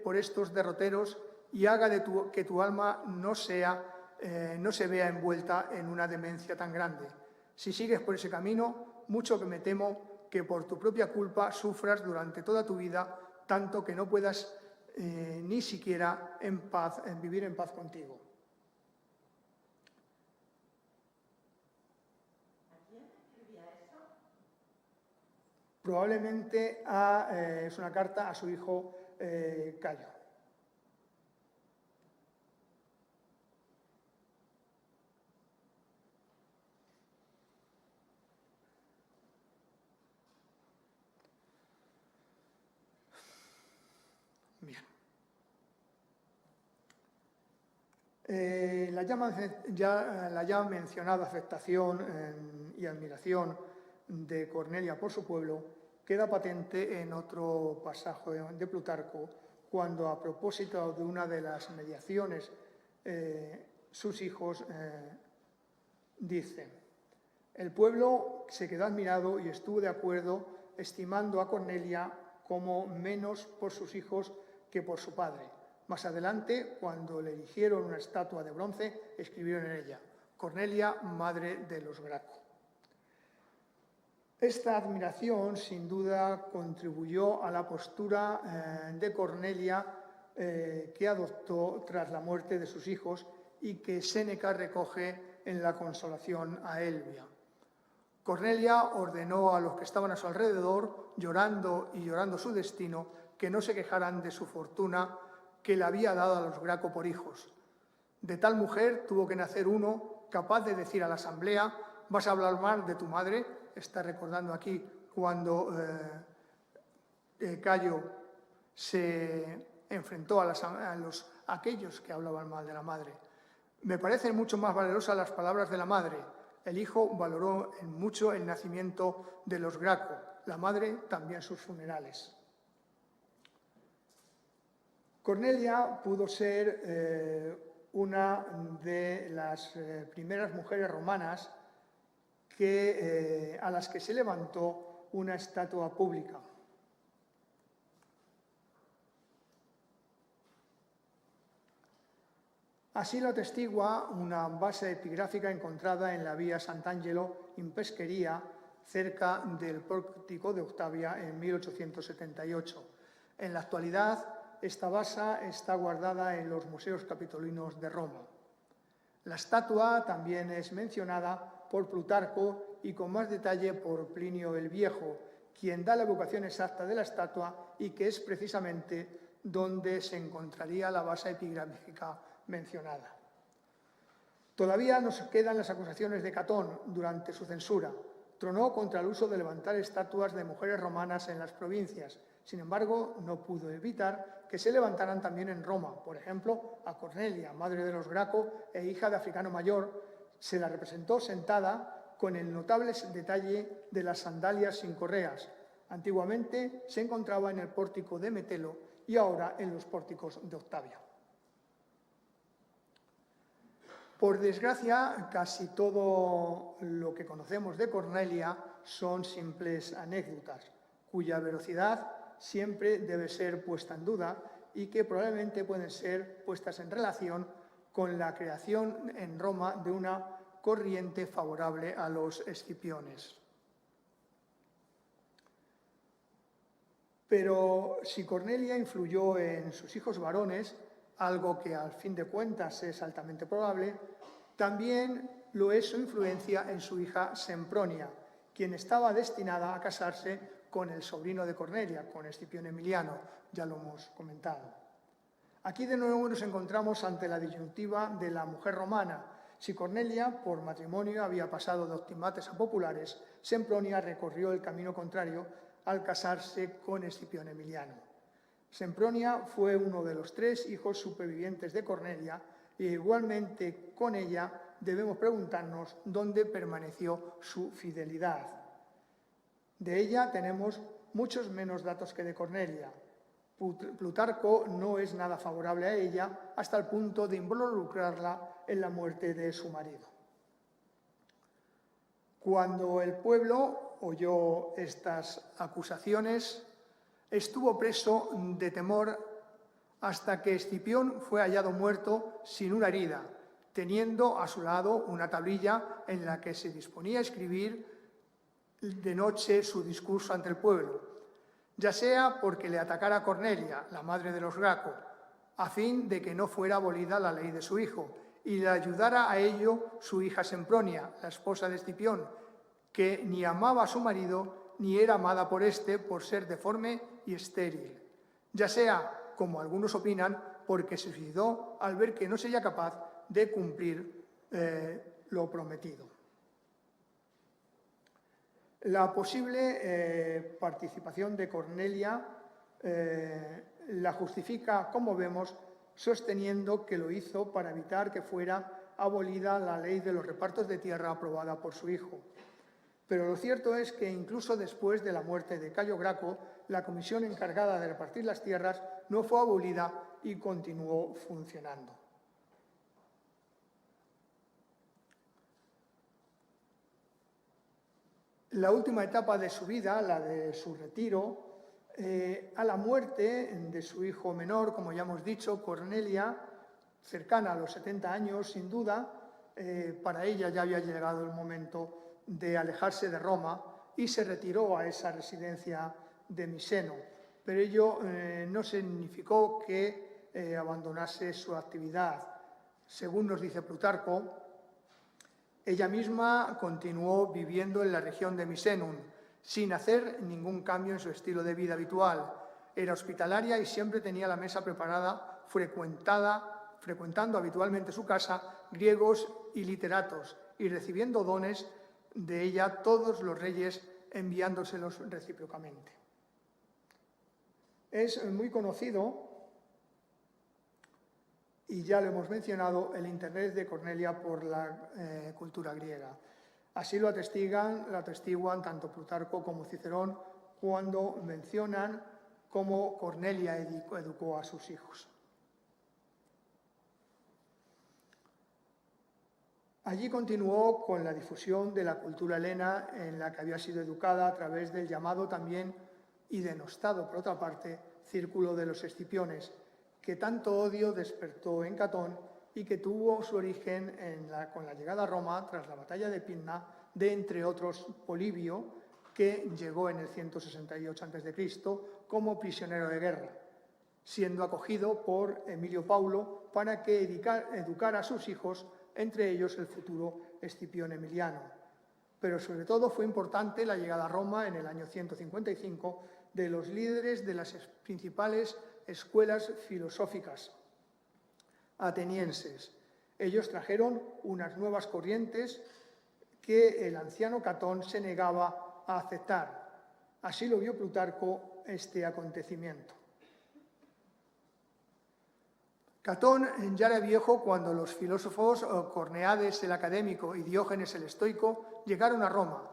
por estos derroteros y haga que tu alma no se vea envuelta en una demencia tan grande. Si sigues por ese camino, mucho que me temo que por tu propia culpa sufras durante toda tu vida, tanto que no puedas ni siquiera vivir en paz contigo. Probablemente es una carta a su hijo Cayo. Bien. La ya mencionada afectación y admiración de Cornelia por su pueblo queda patente en otro pasaje de Plutarco, cuando, a propósito de una de las mediaciones, sus hijos dicen: el pueblo se quedó admirado y estuvo de acuerdo, estimando a Cornelia como menos por sus hijos que por su padre. Más adelante, cuando le erigieron una estatua de bronce, escribieron en ella: Cornelia, madre de los Graco. Esta admiración, sin duda, contribuyó a la postura de Cornelia que adoptó tras la muerte de sus hijos y que Séneca recoge en la Consolación a Elvia. Cornelia ordenó a los que estaban a su alrededor, llorando y llorando su destino, que no se quejaran de su fortuna que le había dado a los Graco por hijos. De tal mujer tuvo que nacer uno capaz de decir a la asamblea: ¿vas a hablar mal de tu madre? Está recordando aquí cuando Cayo se enfrentó a aquellos que hablaban mal de la madre. Me parecen mucho más valerosas las palabras de la madre. El hijo valoró mucho el nacimiento de los Graco, la madre también sus funerales. Cornelia pudo ser una de las primeras mujeres romanas a las que se levantó una estatua pública. Así lo atestigua una base epigráfica encontrada en la vía Sant'Angelo in Pescheria, cerca del pórtico de Octavia, en 1878. En la actualidad, esta basa está guardada en los museos capitolinos de Roma. La estatua también es mencionada por Plutarco y con más detalle por Plinio el Viejo, quien da la ubicación exacta de la estatua y que es precisamente donde se encontraría la basa epigráfica mencionada. Todavía nos quedan las acusaciones de Catón durante su censura. Tronó contra el uso de levantar estatuas de mujeres romanas en las provincias. Sin embargo, no pudo evitar que se levantaran también en Roma. Por ejemplo, a Cornelia, madre de los Graco e hija de africano mayor, se la representó sentada con el notable detalle de las sandalias sin correas. Antiguamente se encontraba en el pórtico de Metelo y ahora en los pórticos de Octavio. Por desgracia, casi todo lo que conocemos de Cornelia son simples anécdotas, cuya veracidad siempre debe ser puesta en duda y que probablemente pueden ser puestas en relación con la creación en Roma de una corriente favorable a los escipiones. Pero si Cornelia influyó en sus hijos varones, algo que al fin de cuentas es altamente probable, también lo es su influencia en su hija Sempronia, quien estaba destinada a casarse con el sobrino de Cornelia, con Escipión Emiliano, ya lo hemos comentado. Aquí de nuevo nos encontramos ante la disyuntiva de la mujer romana. Si Cornelia, por matrimonio, había pasado de optimates a populares, Sempronia recorrió el camino contrario al casarse con Escipión Emiliano. Sempronia fue uno de los 3 hijos supervivientes de Cornelia e igualmente con ella debemos preguntarnos dónde permaneció su fidelidad. De ella tenemos muchos menos datos que de Cornelia. Plutarco no es nada favorable a ella hasta el punto de involucrarla en la muerte de su marido. Cuando el pueblo oyó estas acusaciones, estuvo preso de temor hasta que Escipión fue hallado muerto sin una herida, teniendo a su lado una tablilla en la que se disponía a escribir de noche su discurso ante el pueblo, ya sea porque le atacara a Cornelia, la madre de los Graco, a fin de que no fuera abolida la ley de su hijo, y le ayudara a ello su hija Sempronia, la esposa de Escipión, que ni amaba a su marido ni era amada por éste por ser deforme y estéril, ya sea, como algunos opinan, porque se suicidó al ver que no sería capaz de cumplir lo prometido. La posible participación de Cornelia la justifica, como vemos, sosteniendo que lo hizo para evitar que fuera abolida la ley de los repartos de tierra aprobada por su hijo. Pero lo cierto es que incluso después de la muerte de Cayo Graco, la comisión encargada de repartir las tierras no fue abolida y continuó funcionando. La última etapa de su vida, la de su retiro, a la muerte de su hijo menor, como ya hemos dicho, Cornelia, cercana a los 70 años, sin duda, para ella ya había llegado el momento de alejarse de Roma y se retiró a esa residencia de Miseno. Pero ello no significó que abandonase su actividad. Según nos dice Plutarco, ella misma continuó viviendo en la región de Misenum, sin hacer ningún cambio en su estilo de vida habitual. Era hospitalaria y siempre tenía la mesa preparada, frecuentando habitualmente su casa griegos y literatos y recibiendo dones de ella todos los reyes enviándoselos recíprocamente. Es muy conocido, y ya lo hemos mencionado, el interés de Cornelia por la cultura griega. Así lo atestiguan tanto Plutarco como Cicerón cuando mencionan cómo Cornelia educó a sus hijos. Allí continuó con la difusión de la cultura helena en la que había sido educada a través del llamado también y denostado, por otra parte, Círculo de los Escipiones, que tanto odio despertó en Catón y que tuvo su origen con la llegada a Roma tras la batalla de Pydna de, entre otros, Polibio, que llegó en el 168 a.C. como prisionero de guerra. siendo acogido por Emilio Paulo para que educara a sus hijos, entre ellos el futuro Escipión Emiliano. Pero sobre todo fue importante la llegada a Roma en el año 155 de los líderes de las principales escuelas filosóficas atenienses. Ellos trajeron unas nuevas corrientes que el anciano Catón se negaba a aceptar. Así lo vio Plutarco este acontecimiento. Catón ya era viejo cuando los filósofos Corneades el académico y Diógenes el estoico llegaron a Roma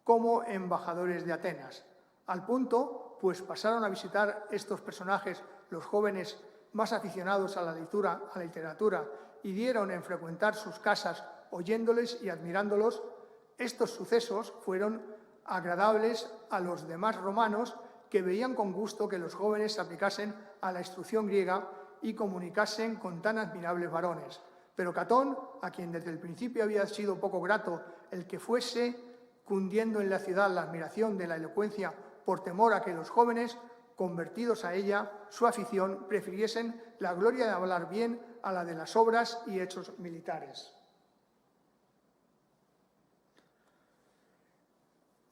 como embajadores de Atenas. Al punto, pues pasaron a visitar estos personajes los jóvenes más aficionados a la literatura y dieron en frecuentar sus casas oyéndoles y admirándolos. Estos sucesos fueron agradables a los demás romanos que veían con gusto que los jóvenes se aplicasen a la instrucción griega y comunicasen con tan admirables varones. Pero Catón, a quien desde el principio había sido poco grato el que fuese cundiendo en la ciudad la admiración de la elocuencia por temor a que los jóvenes, convertidos a ella, su afición, prefiriesen la gloria de hablar bien a la de las obras y hechos militares.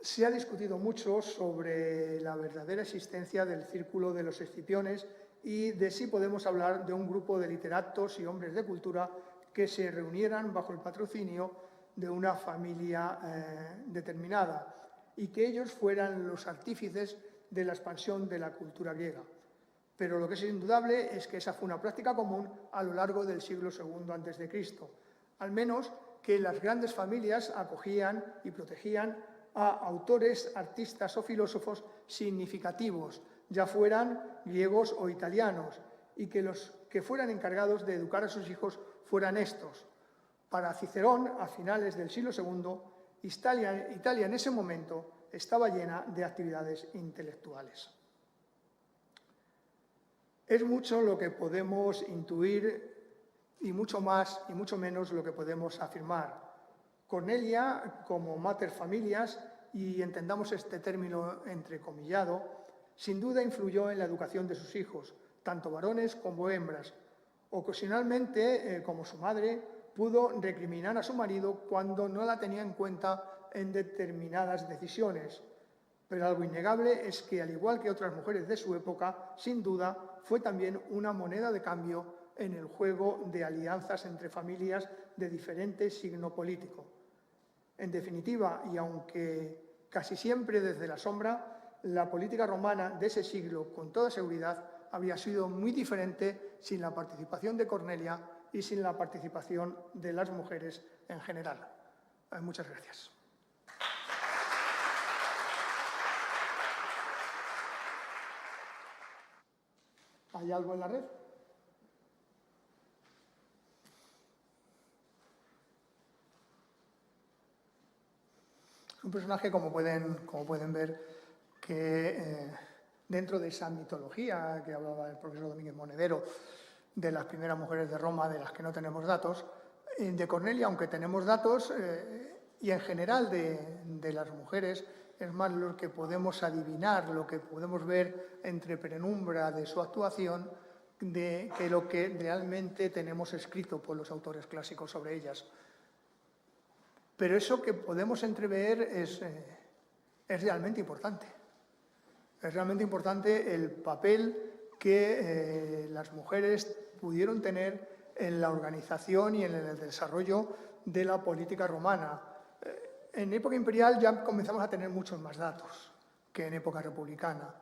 Se ha discutido mucho sobre la verdadera existencia del círculo de los Escipiones y de si podemos hablar de un grupo de literatos y hombres de cultura que se reunieran bajo el patrocinio de una familia determinada y que ellos fueran los artífices de la expansión de la cultura griega. Pero lo que es indudable es que esa fue una práctica común a lo largo del siglo II a.C., al menos que las grandes familias acogían y protegían a autores, artistas o filósofos significativos, ya fueran griegos o italianos, y que los que fueran encargados de educar a sus hijos fueran estos. Para Cicerón, a finales del siglo II, Italia en ese momento estaba llena de actividades intelectuales. Es mucho lo que podemos intuir y mucho más y mucho menos lo que podemos afirmar. Cornelia, como mater familias, y entendamos este término entrecomillado, sin duda influyó en la educación de sus hijos, tanto varones como hembras. Ocasionalmente, como su madre, pudo recriminar a su marido cuando no la tenía en cuenta en determinadas decisiones. Pero algo innegable es que, al igual que otras mujeres de su época, sin duda, fue también una moneda de cambio en el juego de alianzas entre familias de diferente signo político. En definitiva, y aunque casi siempre desde la sombra, la política romana de ese siglo, con toda seguridad, habría sido muy diferente sin la participación de Cornelia y sin la participación de las mujeres en general. Muchas gracias. ¿Hay algo en la red? Es un personaje, como pueden ver, que dentro de esa mitología que hablaba el profesor Domínguez Monedero, de las primeras mujeres de Roma, de las que no tenemos datos, de Cornelia, aunque tenemos datos, y en general de las mujeres, es más lo que podemos adivinar, lo que podemos ver entre penumbra de su actuación, que lo que realmente tenemos escrito por los autores clásicos sobre ellas. Pero eso que podemos entrever es realmente importante. Es realmente importante el papel que las mujeres pudieron tener en la organización y en el desarrollo de la política romana. En época imperial ya comenzamos a tener muchos más datos que en época republicana,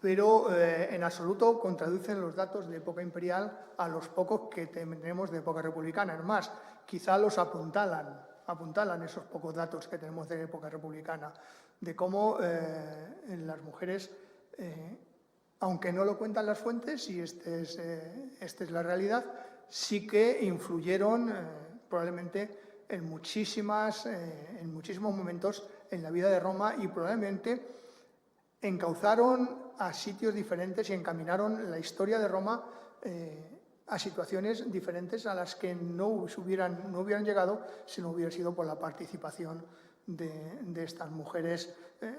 pero en absoluto contradicen los datos de época imperial a los pocos que tenemos de época republicana. Es más, quizá los apuntalan esos pocos datos que tenemos de época republicana, de cómo las mujeres, aunque no lo cuentan las fuentes, y esta es la realidad, sí que influyeron probablemente en muchísimos momentos en la vida de Roma y probablemente encauzaron a sitios diferentes y encaminaron la historia de Roma a situaciones diferentes a las que no hubieran llegado si no hubiera sido por la participación de estas mujeres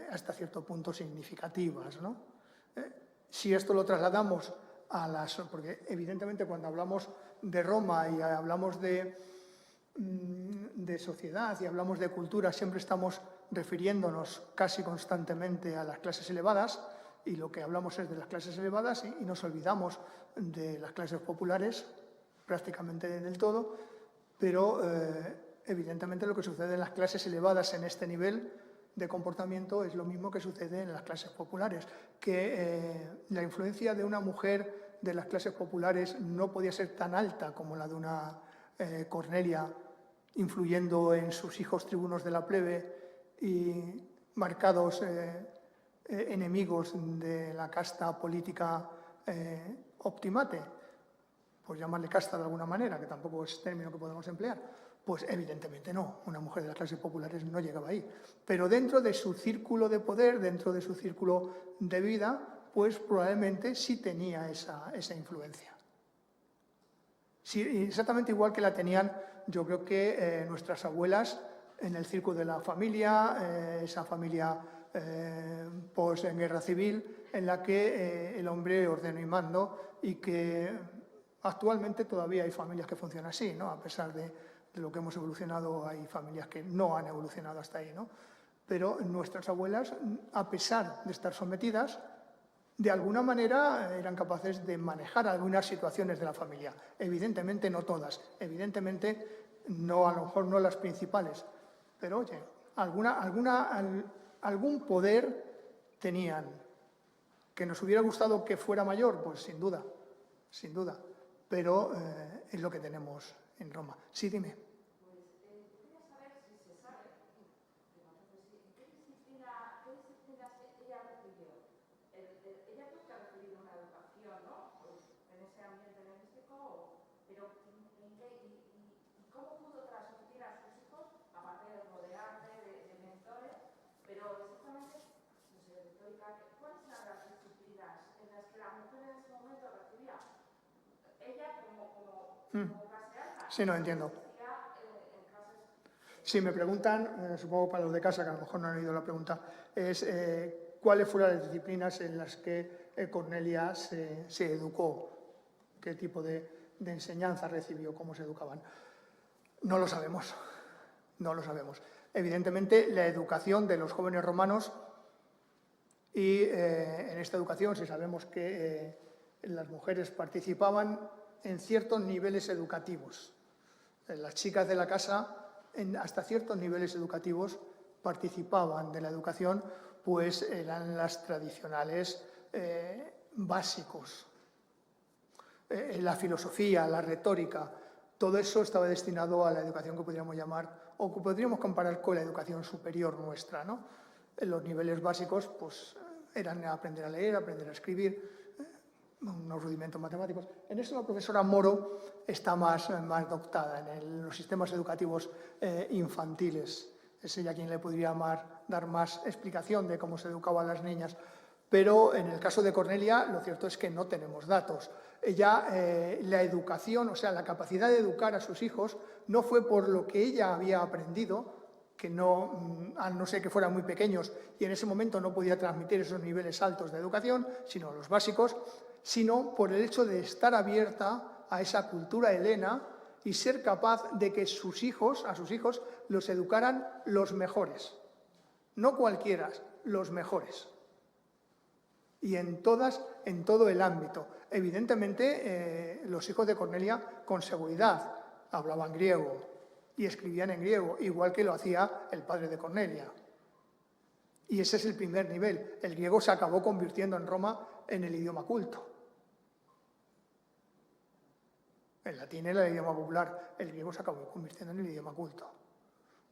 hasta cierto punto significativas, ¿no? Si esto lo trasladamos porque evidentemente cuando hablamos de Roma y hablamos de sociedad y hablamos de cultura, siempre estamos refiriéndonos casi constantemente a las clases elevadas, y lo que hablamos es de las clases elevadas y nos olvidamos de las clases populares prácticamente del todo, pero evidentemente lo que sucede en las clases elevadas en este nivel de comportamiento es lo mismo que sucede en las clases populares, que la influencia de una mujer de las clases populares no podía ser tan alta como la de una Cornelia, influyendo en sus hijos tribunos de la plebe y marcados enemigos de la casta política optimate, por llamarle casta de alguna manera, que tampoco es término que podemos emplear. Pues evidentemente no, una mujer de las clases populares no llegaba ahí. Pero dentro de su círculo de poder, dentro de su círculo de vida, pues probablemente sí tenía esa influencia. Sí, exactamente igual que la tenían, yo creo que nuestras abuelas en el círculo de la familia, esa familia pues en guerra civil, en la que el hombre ordenó y mandó, y que actualmente todavía hay familias que funcionan así, ¿no? A pesar de lo que hemos evolucionado, hay familias que no han evolucionado hasta ahí, ¿no? Pero nuestras abuelas, a pesar de estar sometidas, de alguna manera eran capaces de manejar algunas situaciones de la familia. Evidentemente no todas, evidentemente no, a lo mejor no las principales, pero oye, algún poder tenían. ¿Que nos hubiera gustado que fuera mayor? Pues sin duda, pero es lo que tenemos en Roma. Sí, dime. Quería saber si se sabe, qué disciplinas ella recibió. Ella tuvo que ha recibido una educación, ¿no? Pues, en ese ambiente lingüístico, pero ¿cómo pudo transmitir a sus hijos, aparte de rodearse de mentores, pero exactamente, no sé, históricamente, cuáles eran las disciplinas en las que la mujer en ese momento recibía? Ella como clase alta. Sí, no entiendo. Si me preguntan, supongo para los de casa, que a lo mejor no han oído la pregunta, es cuáles fueron las disciplinas en las que Cornelia se educó, qué tipo de enseñanza recibió, cómo se educaban. No lo sabemos, no lo sabemos. Evidentemente, la educación de los jóvenes romanos, y en esta educación sí sabemos que las mujeres participaban en ciertos niveles educativos. Las chicas de la casa, hasta ciertos niveles educativos, participaban de la educación, pues eran las tradicionales básicos. La filosofía, la retórica, todo eso estaba destinado a la educación que podríamos llamar, o que podríamos comparar con la educación superior nuestra, ¿no? En los niveles básicos, pues eran aprender a leer, aprender a escribir, unos rudimentos matemáticos. En eso la profesora Moro está más dotada en los sistemas educativos infantiles. Es ella quien le podría dar más explicación de cómo se educaban las niñas. Pero en el caso de Cornelia, lo cierto es que no tenemos datos. Ella, la educación, o sea, la capacidad de educar a sus hijos, no fue por lo que ella había aprendido, que no, a no ser que fueran muy pequeños y en ese momento no podía transmitir esos niveles altos de educación, sino los básicos, sino por el hecho de estar abierta a esa cultura helena y ser capaz de que a sus hijos los educaran los mejores. No cualquiera, los mejores. Y en todo el ámbito. Evidentemente, los hijos de Cornelia, con seguridad, hablaban griego y escribían en griego, igual que lo hacía el padre de Cornelia. Y ese es el primer nivel. El griego se acabó convirtiendo en Roma en el idioma culto. El latín era el idioma popular, el griego se acabó convirtiendo en el idioma culto.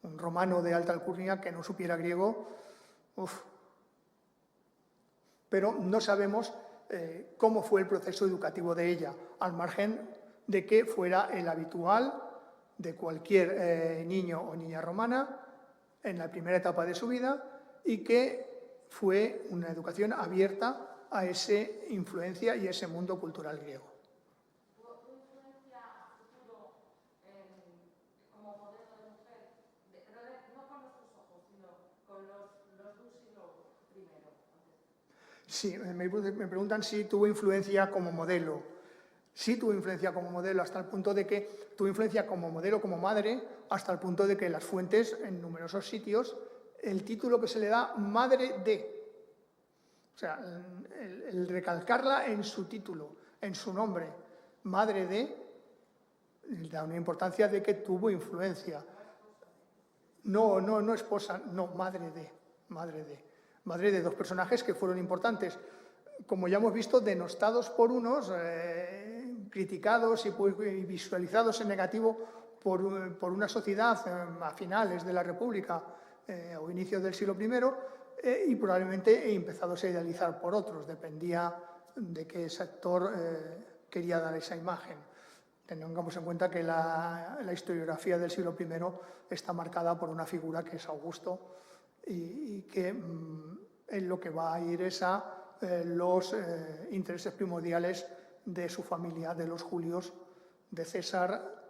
Un romano de alta alcurnia que no supiera griego, pero no sabemos cómo fue el proceso educativo de ella, al margen de que fuera el habitual de cualquier niño o niña romana en la primera etapa de su vida, y que fue una educación abierta a esa influencia y ese mundo cultural griego. ¿Tuvo influencia a futuro como modelo de mujer? No con nuestros ojos, sino con los dus y los primero. Sí, me preguntan si tuvo influencia como modelo. Sí tuvo influencia como modelo hasta el punto de que tuvo influencia como modelo, como madre, hasta el punto de que las fuentes, en numerosos sitios, el título que se le da, madre de. O sea, el recalcarla en su título, en su nombre, madre de, da una importancia de que tuvo influencia. No esposa, no, madre de. Madre de dos personajes que fueron importantes, como ya hemos visto, denostados por unos, criticados y visualizados en negativo por una sociedad a finales de la República o inicios del siglo I y probablemente empezados a idealizar por otros, dependía de qué sector quería dar esa imagen. Tengamos en cuenta que la historiografía del siglo I está marcada por una figura que es Augusto y que en lo que va a ir es a los intereses primordiales de su familia, de los Julios, de César,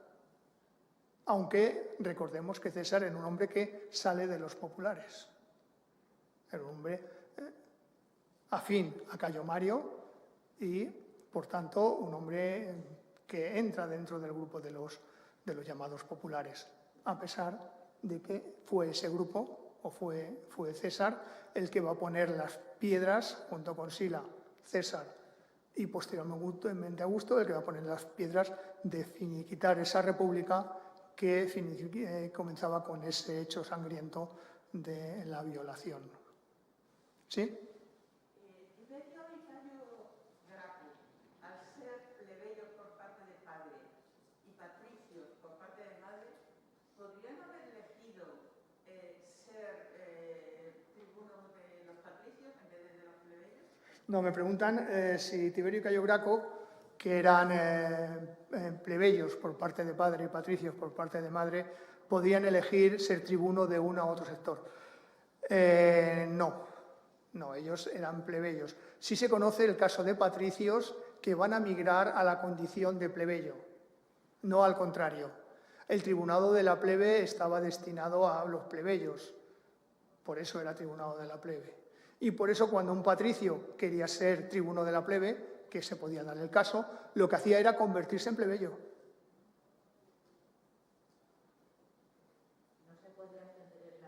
aunque recordemos que César era un hombre que sale de los populares, era un hombre afín a Cayo Mario y, por tanto, un hombre que entra dentro del grupo de los llamados populares, a pesar de que fue ese grupo, o fue César, el que va a poner las piedras, junto con Sila, César y posteriormente Augusto, el que va a poner las piedras de finiquitar esa república que comenzaba con ese hecho sangriento de la violación. ¿Sí? Tiberio y Cayo Graco, al ser plebeyos por parte de padre y patricios por parte de madre, ¿podrían haber elegido ser tribunos de los patricios en vez de los plebeyos? No, me preguntan si Tiberio y Cayo Graco, que eran plebeyos por parte de padre y patricios por parte de madre, podían elegir ser tribuno de uno u otro sector. No, ellos eran plebeyos. Sí se conoce el caso de patricios que van a migrar a la condición de plebeyo, no al contrario. El tribunado de la plebe estaba destinado a los plebeyos, por eso era tribunado de la plebe. Y por eso cuando un patricio quería ser tribuno de la plebe, que se podía dar el caso, lo que hacía era convertirse en plebeyo. No se podía ascender en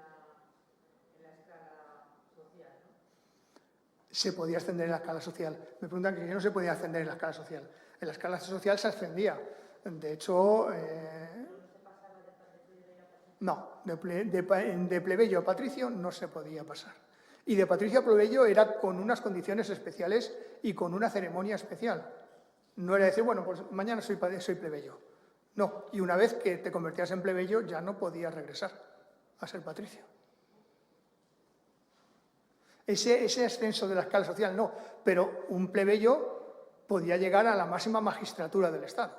la escala social, ¿no? Se podía ascender en la escala social. Me preguntan que no se podía ascender en la escala social. En la escala social se ascendía. De hecho, no, de plebeyo a patricio no se podía pasar. Y de patricio a plebeyo era con unas condiciones especiales y con una ceremonia especial. No era decir, bueno, pues mañana soy plebeyo. No, y una vez que te convertías en plebeyo ya no podías regresar a ser patricio. Ese ascenso de la escala social no, pero un plebeyo podía llegar a la máxima magistratura del Estado,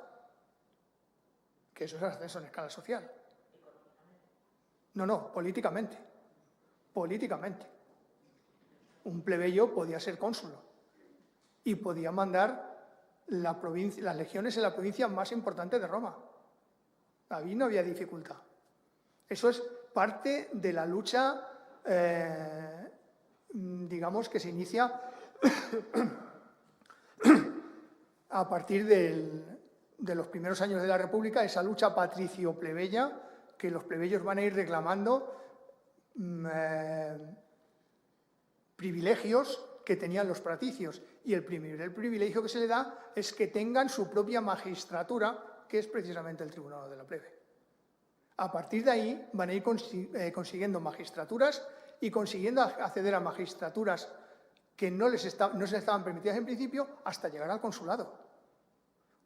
que eso es el ascenso en escala social. No, políticamente. Políticamente. Un plebeyo podía ser cónsul y podía mandar las legiones en la provincia más importante de Roma. Ahí no había dificultad. Eso es parte de la lucha, digamos, que se inicia a partir de los primeros años de la República, esa lucha patricio-plebeya, que los plebeyos van a ir reclamando privilegios que tenían los patricios. Y el privilegio que se le da es que tengan su propia magistratura, que es precisamente el tribunado de la plebe. A partir de ahí van a ir consiguiendo magistraturas y consiguiendo acceder a magistraturas que no se estaban permitidas en principio hasta llegar al consulado.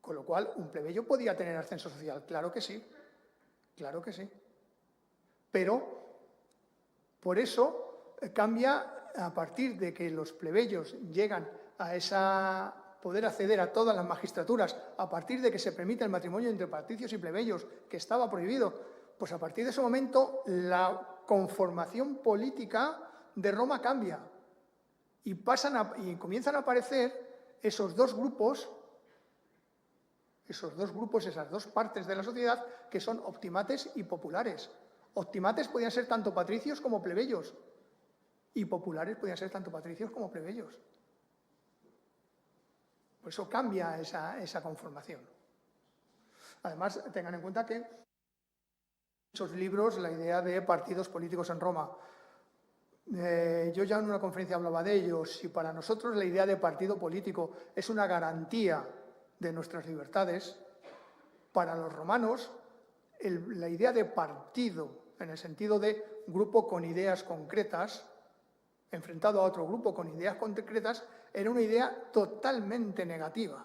Con lo cual, un plebeyo podía tener ascenso social, claro que sí. Claro que sí. Pero, por eso, cambia a partir de que los plebeyos llegan a poder acceder a todas las magistraturas, a partir de que se permite el matrimonio entre patricios y plebeyos, que estaba prohibido, pues a partir de ese momento la conformación política de Roma cambia y comienzan a aparecer esos dos grupos, esas dos partes de la sociedad que son optimates y populares. Optimates podían ser tanto patricios como plebeyos y populares podían ser tanto patricios como plebeyos. Por eso cambia esa conformación. Además, tengan en cuenta que en muchos libros la idea de partidos políticos en Roma. Yo ya en una conferencia hablaba de ello. Si para nosotros la idea de partido político es una garantía de nuestras libertades, para los romanos la idea de partido, en el sentido de grupo con ideas concretas, enfrentado a otro grupo con ideas concretas, era una idea totalmente negativa,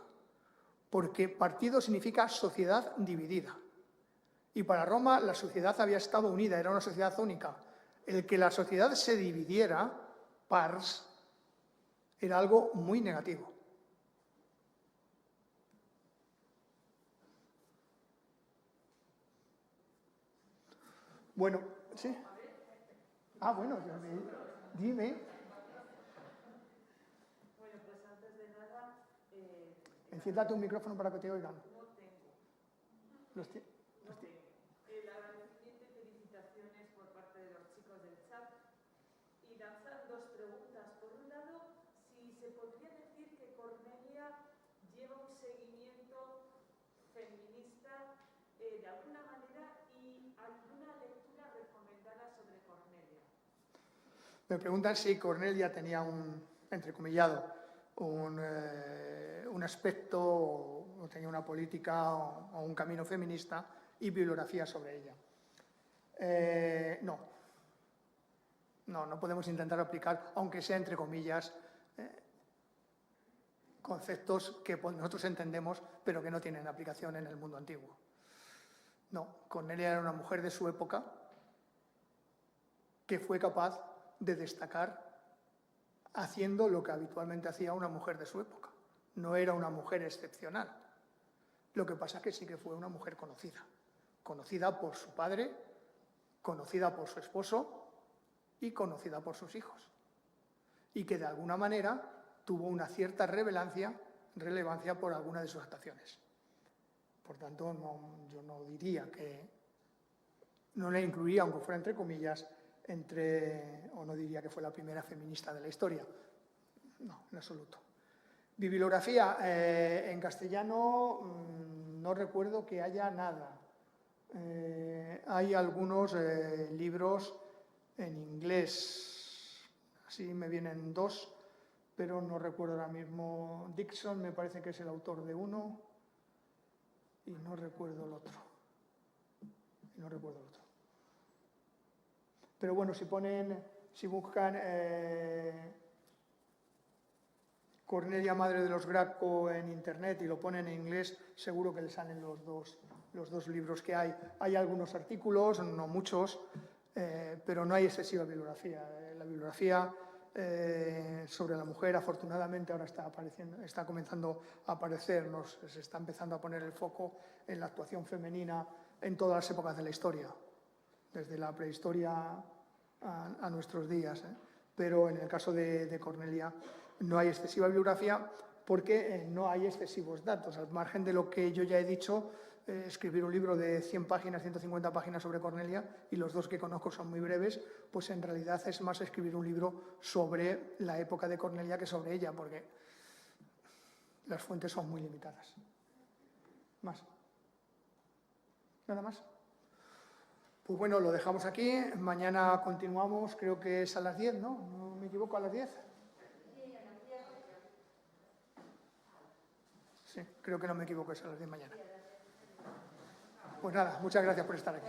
porque partido significa sociedad dividida. Y para Roma la sociedad había estado unida, era una sociedad única. El que la sociedad se dividiera, pars, era algo muy negativo. Bueno, ¿sí? Ah, bueno, dime. Bueno, pues antes de nada... Enciéndate un micrófono para que te oigan. No tengo. Los ti- No tengo. El agradecimiento y felicitaciones por parte de los chicos del chat. Y lanzar dos preguntas. Por un lado, si se podría decir que Cornelia lleva un seguimiento feminista de alguna manera y alguna lectura recomendada sobre Cornelia. Me preguntan si Cornelia tenía entrecomillado, un aspecto o tenía una política o un camino feminista y bibliografía sobre ella. No podemos intentar aplicar, aunque sea entre comillas, conceptos que nosotros entendemos pero que no tienen aplicación en el mundo antiguo. No, Cornelia era una mujer de su época que fue capaz de destacar haciendo lo que habitualmente hacía una mujer de su época. No era una mujer excepcional. Lo que pasa es que sí que fue una mujer conocida. Conocida por su padre, conocida por su esposo y conocida por sus hijos. Y que de alguna manera tuvo una cierta relevancia por alguna de sus actuaciones. Por tanto, yo no diría que... No la incluiría, aunque fuera entre comillas, o no diría que fue la primera feminista de la historia. No, en absoluto. Bibliografía, en castellano no recuerdo que haya nada. Hay algunos libros en inglés, así me vienen dos, pero no recuerdo ahora mismo. Dixon me parece que es el autor de uno y no recuerdo el otro. Pero bueno, si buscan Cornelia, madre de los Graco en internet y lo ponen en inglés, seguro que les salen los dos libros que hay. Hay algunos artículos, no muchos, pero no hay excesiva bibliografía. La bibliografía sobre la mujer, afortunadamente, ahora está comenzando a aparecer, se está empezando a poner el foco en la actuación femenina en todas las épocas de la historia, desde la prehistoria a nuestros días. Pero en el caso de Cornelia no hay excesiva bibliografía porque no hay excesivos datos. Al margen de lo que yo ya he dicho, escribir un libro de 100 páginas, 150 páginas sobre Cornelia, y los dos que conozco son muy breves, pues en realidad es más escribir un libro sobre la época de Cornelia que sobre ella, porque las fuentes son muy limitadas. ¿Más? ¿Nada más? Pues bueno, lo dejamos aquí. Mañana continuamos, creo que es a las 10, ¿no? ¿No me equivoco, a las 10? Sí, creo que no me equivoco, es a las 10 mañana. Pues nada, muchas gracias por estar aquí.